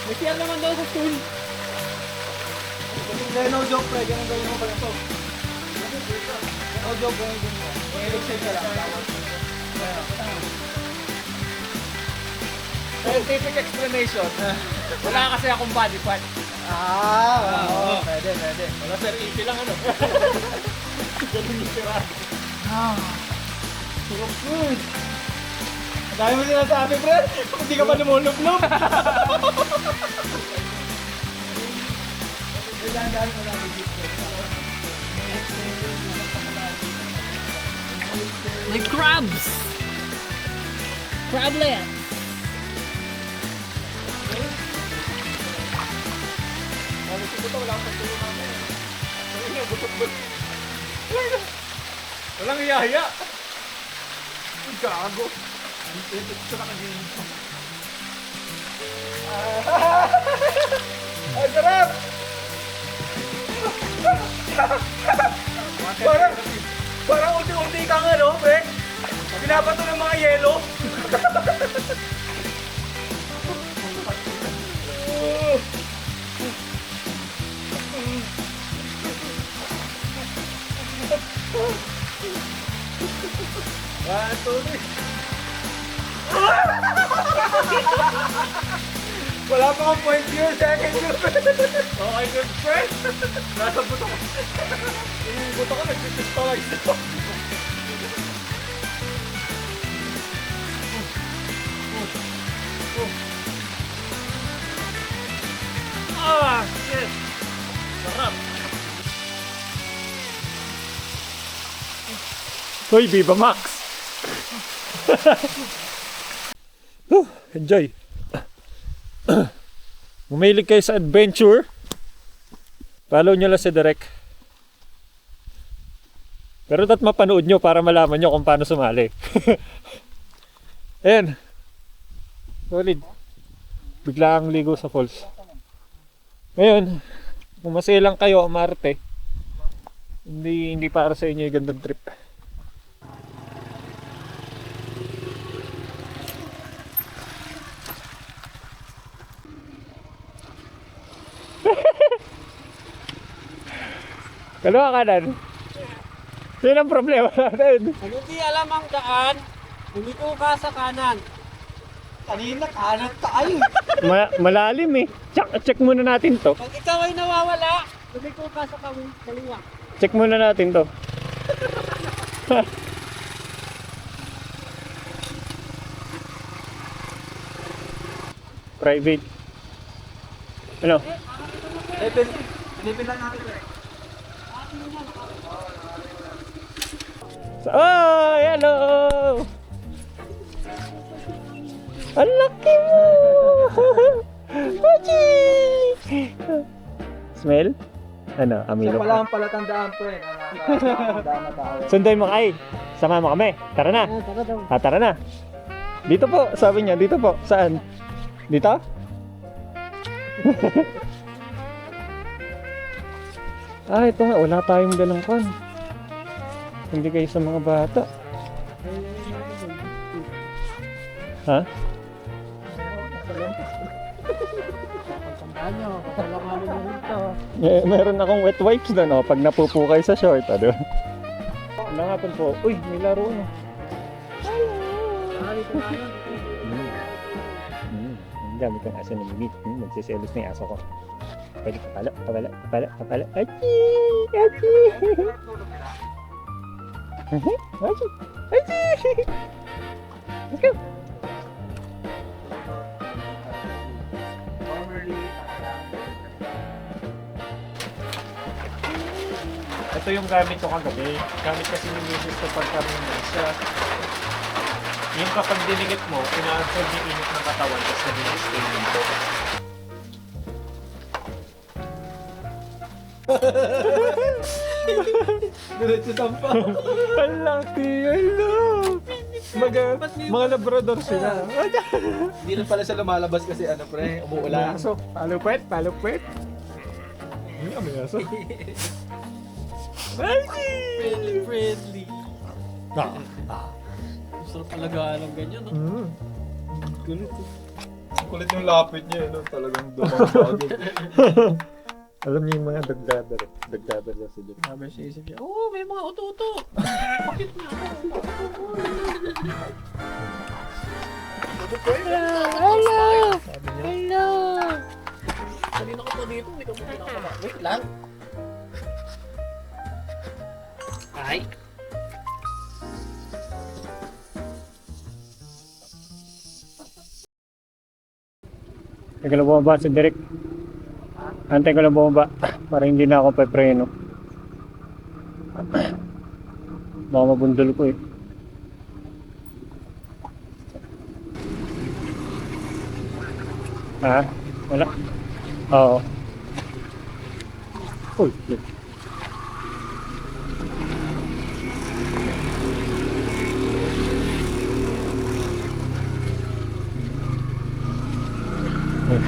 May siyan naman daw sa stool. Hindi, no joke, pre. Ganun gawin mo pala ito. No joke, ganun gawin mo. Inhale, exhale ka lang. Tapos, Scientific explanation. Wala kasi akong body part. oo. Pwede. Wala sir, easy lang ano. Sarap food. Ang dami mo sinasabi, pre. Hindi ka pa lumulublob. Dahan-dahan mo lang i-dip, pre. May crabs! Crablet! Walang iyaya. Ang gago. Ito na kagin. Ang sarap! Parang unti-unti kang ano, pre. Pinapato ng mga yelo. One, two, three. Wala pa kang point view, second view. Okay, good friend. Nasa buto ko. Yung buto ko, nag-crystallize na. Ah, shit. Sarap. Hoy, Viva Max! Enjoy! Mumilig kayo sa adventure. Follow nyo lang si Derek. Pero dapat mapanood nyo para malaman nyo kung paano sumali. Ayan. Solid. Bigla ang ligo sa falls. Ngayon, kung masilang kayo Marte, hindi para sa inyo yung gandang trip. Kaliwa kanan. Yun ang problema natin. Kung hindi alam ang daan, lumiko ka sa kanan. Kanina, kanan tayo. Malalim eh. Check muna natin to. Pag ikaw ay nawawala, lumiko ka sa kaliwa. Check muna natin to. Private. Ano? Silipin lang natin. Oh, hello! Ang laki mo! Hachi! Smell? Ano, Siya amilo pala pa. ang palatandaan, pre. Nakakatandaan na tao. Sunday mo kay. Sama mo kami. Tara na. Tara daw. Tara na. Dito po, sabi niya. Dito po. Saan? Dito? Ito nga. Wala tayong dalang kwan. Hindi kayo sa mga bata. Ha? Tandaan nyo, kapalakanin nyo rin to. Meron akong wet wipes doon, oh, pag napupukay sa short, ano? Nangapan po. Uy, may laro na. Ang dami kong aso na mimi. Magsiselos na yung aso ko. Pwede kapala. Achi! Achi! Achi! Achi! Let's go! Ito yung gamit ko kagabi. Gamit kasi ni Mrs. ko pagka may siya. Yung kapag dinikit mo, ina-absorb yung init ng katawan tapos nag-i-stay dito. Diretso tampa. Ang laki! Hello! Mga labrador sila. Hindi na pala siya lumalabas kasi ano, pre, umuulan. Aso. Palupet, palupet. Hindi kami aso. Friendly. Gusto talaga ng ganyan, no? Kulit yung lapit niya, no? Talagang dumabagod. Alam niyo yung mga dagdader. Dagdader na sila. Sabi siya isip niya, oh, may mga uto-uto. Bakit niya ako? Hello! Hello! Kanina ko pa dito, hindi ka mo pinakababa. Wait lang. Ay! Teka lang bumaba si Derek. Antay ko lang bumaba para hindi na ako pepreno. Baka mabundol ko eh. Ha? Wala? Oo. Uy, shit.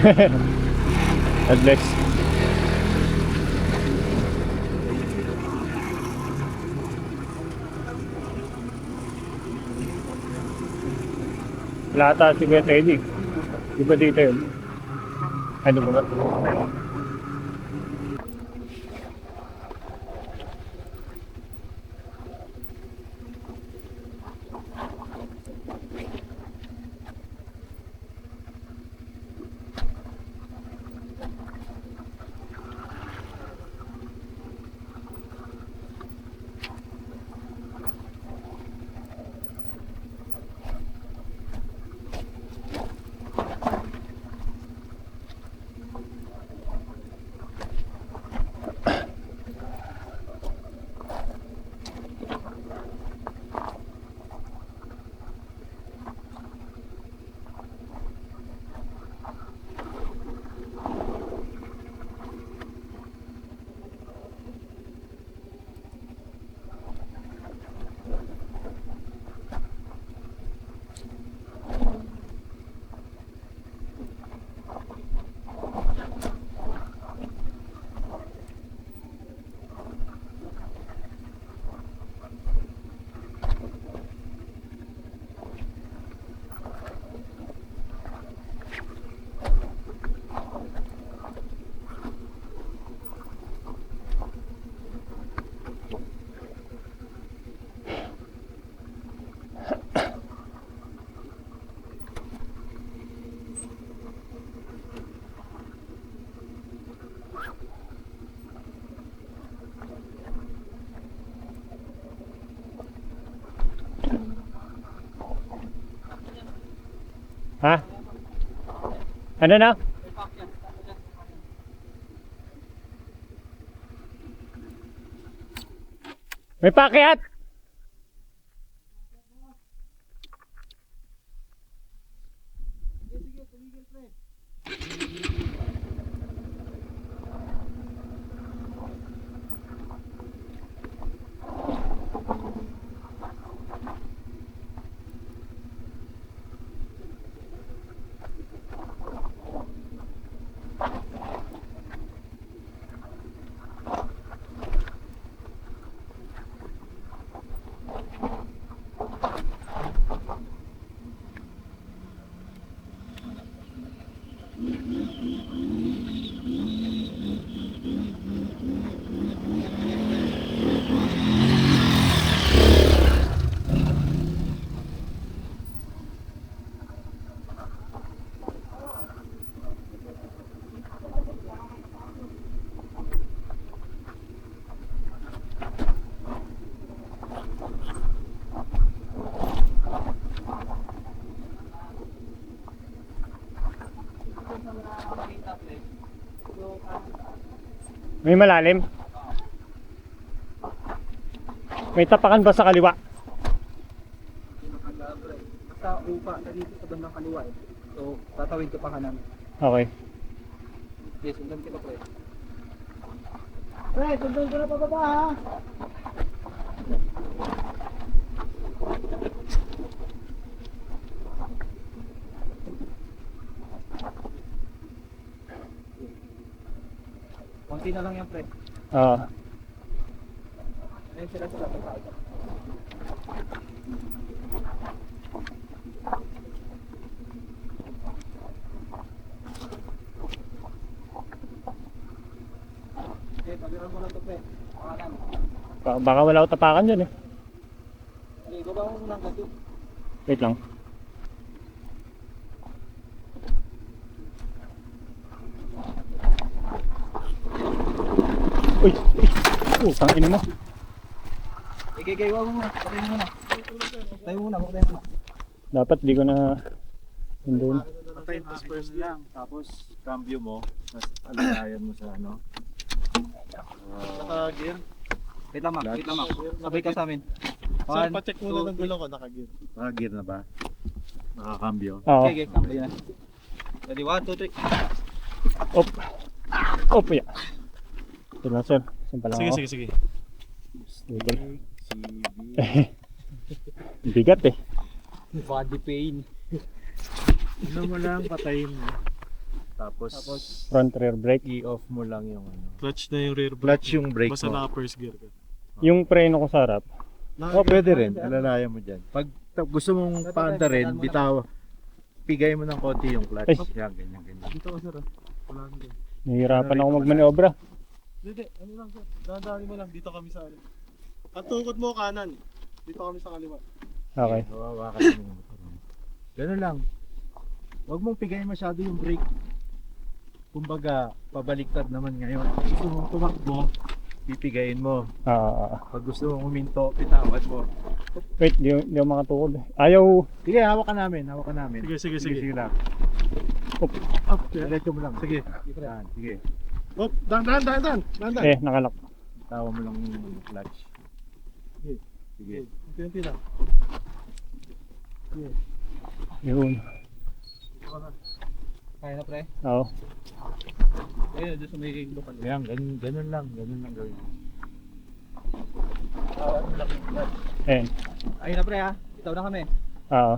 God bless. Wala ata si Kuya Teddy. Di ba dito yun? Ano ba? Ha? Ano na? May pakyat! May malalim? May tapakan ba sa kaliwa? Basta upa, dito sa bandang kaliwa eh. So, tatawid ka pa kanan. Okay. Yes, sundan kita pre. Pre, sundan ko na pababa ha. Konti na lang yan pre. Oo. Ayun sila sila. Okay, pagiran mo lang ito pre. Pakanan. Baka wala ako tapakan dyan eh. Okay, baba mo lang kasi. Wait lang. Uy! Tang ina mo. Igigay, wag mo muna. Patayin mo muna. Tayo muna, patayin mo. Dapat di ko na hindi na. Patayin to first lang, tapos cambio mo, mas alalayan mo sa ano. Naka-gear. Wait lang, Mac. Wait lang, Mac. Sabay ka sa amin. Sir, pacheck muna ng gulong ko, naka-gear. Naka-gear na ba? Naka-cambio. Oo. Okay, okay. Cambio na. Ready, 1, 2, 3. Op. Op, ya. Ito na, sir. Saan pala ako? sige. Stable. CB. Bigat eh. Body pain. Ano mo lang, patayin mo. Tapos Front rear brake. i-off mo lang yung ano. Clutch na yung rear brake. Clutch yung brake Basta mo. naka first gear ka. Yung preno ko sa harap. Oh, pwede rin. Alalayan mo dyan. Pag gusto mong paanda rin, bitaw. Pigay mo ng konti yung clutch. Ay. Yan, ganyan. Dito ka sir. Wala nang ganyan. Nahihirapan ako magmaniobra. Hindi, ano lang sir. Dadali mo lang. Dito kami sa ano. At tukod mo kanan. Dito kami sa kaliwa. Okay. Hawakan mo yung motor mo. Ganun lang. Huwag mong pigayin masyado yung brake. Kumbaga, pabaliktad naman ngayon. Pag gusto mong tumakbo, pipigayin mo. Pag gusto mong huminto, pitawan mo. Wait, di ako makatukod. Ayaw. Sige, hawakan namin. Sige. lang. Op. Diretso mo lang. Sige. Yan, sige. Oh, dahan. Eh, nakalak. Tawa mo lang yung clutch. Sige. Unti lang. Yun. Kaya na, pre. Oo. Ayun, doon sa may lokal. Yan, ganun lang gawin. Ayan. Ayun na, pre, ha. Bitaw na kami. Oo.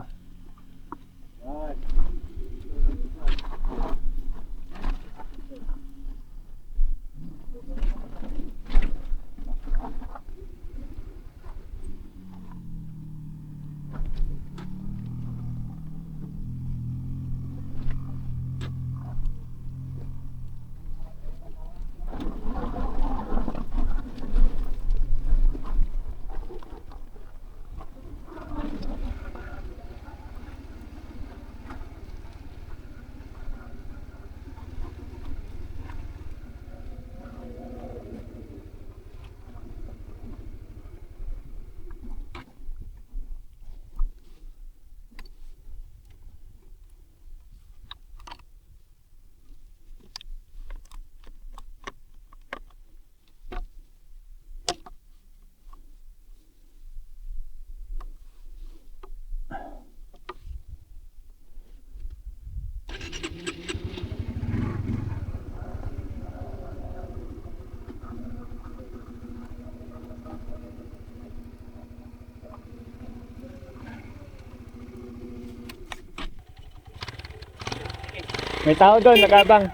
May tao doon, nagabang.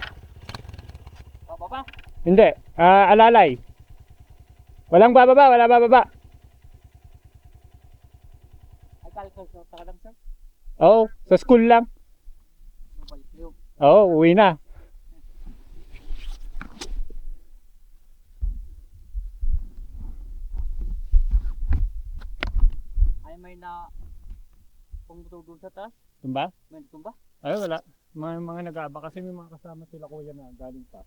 Bababa. Hindi, alalay. Walang bababa, wala bababa. Ay, ka lang, sir. Oo, sa school lang. Oo, uwi na. Ay, may na... Pumutugod sa taas. Tumba? May tumba. Ay, wala. Mga nag-aaba kasi may mga kasama sila kuya na galing pa.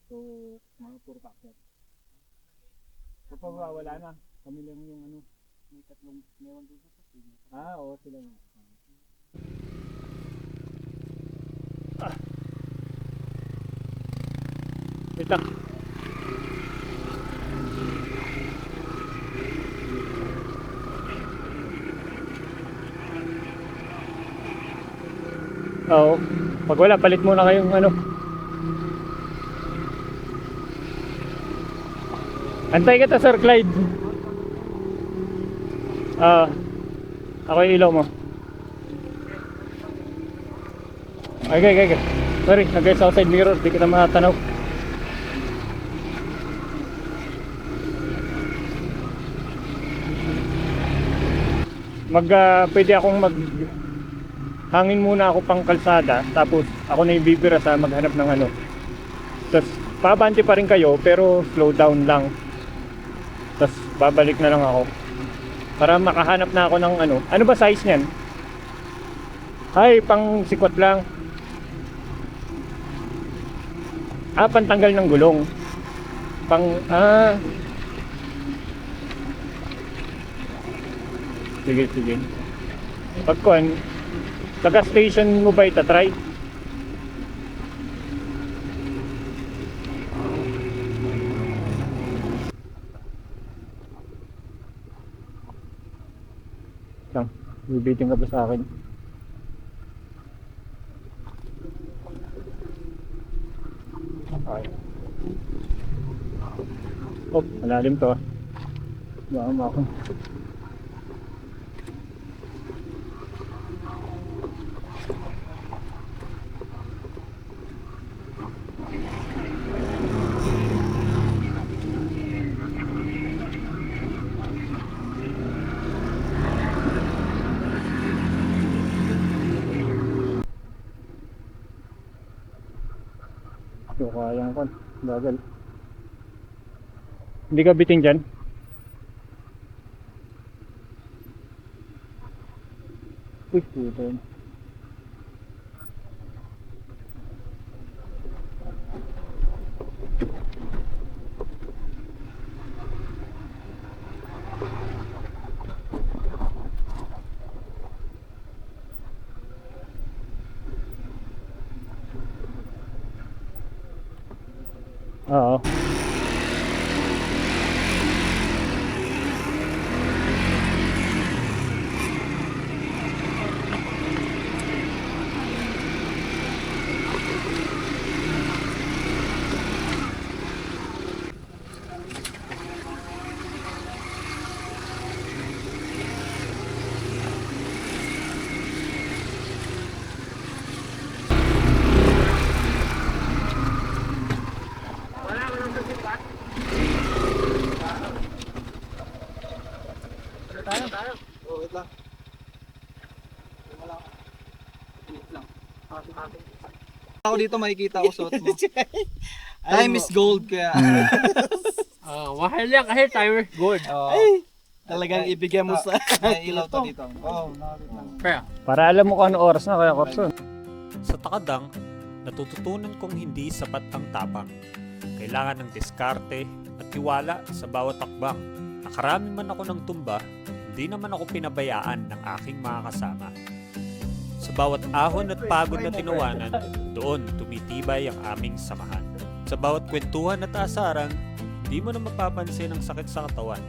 So, mga puro packet. So, pag wala na, kami lang yung ano. May tatlong meron doon sa taas. Oo, sila na. Wait lang. Oo. Pag wala, palit muna kayong ano. Antay kita, Sir Clyde. Ako yung ilaw mo. Okay. Sorry, nag-guys outside mirror. Di kita matanaw. Pwede akong hangin muna ako pang kalsada, tapos ako na yung bibira sa maghanap ng ano. Tapos pabante pa rin kayo pero slow down lang. Tapos babalik na lang ako para makahanap na ako ng ano. Ano ba size niyan? Ay, pang sikwat lang. Pantanggal ng gulong. Sige. Pagkuhan, taga station mo ba itatry? Lang, bibiting ka ba sa akin? Okay. Oh, malalim to ah. Baka ako. Ito kayang kon, bagal. Hindi ka biting dyan? Uy, puto yun. Oo. Ako dito makikita ko suot mo. Time is gold kaya. Mahal yan kasi timer gold. Talagang ibigay mo sa may ilaw to dito. Kaya, Para alam mo kung ano oras na kaya Corson. Sa takadang, natututunan kong hindi sapat ang tapang. Kailangan ng diskarte at tiwala sa bawat takbang. Nakarami man ako ng tumba, hindi naman ako pinabayaan ng aking mga kasama. Sa bawat ahon at pagod na tinawanan, doon tumitibay ang aming samahan. Sa bawat kwentuhan at asaran, hindi mo na mapapansin ang sakit sa katawan.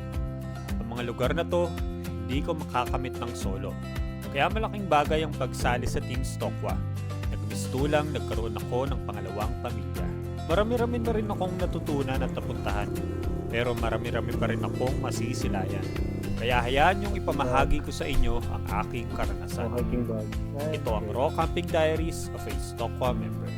Ang mga lugar na to, hindi ko makakamit ng solo. Kaya malaking bagay ang pagsali sa Team Stokwa. Nagmistulang nagkaroon ako ng pangalawang pamilya. Marami-rami na rin akong natutunan at napuntahan. Pero marami-rami pa rin akong masisilayan. Kaya hayaan yung ipamahagi ko sa inyo ang aking Sa karanasan. hiking bag. Ito ang Raw Camping Diaries of a Stokwa member.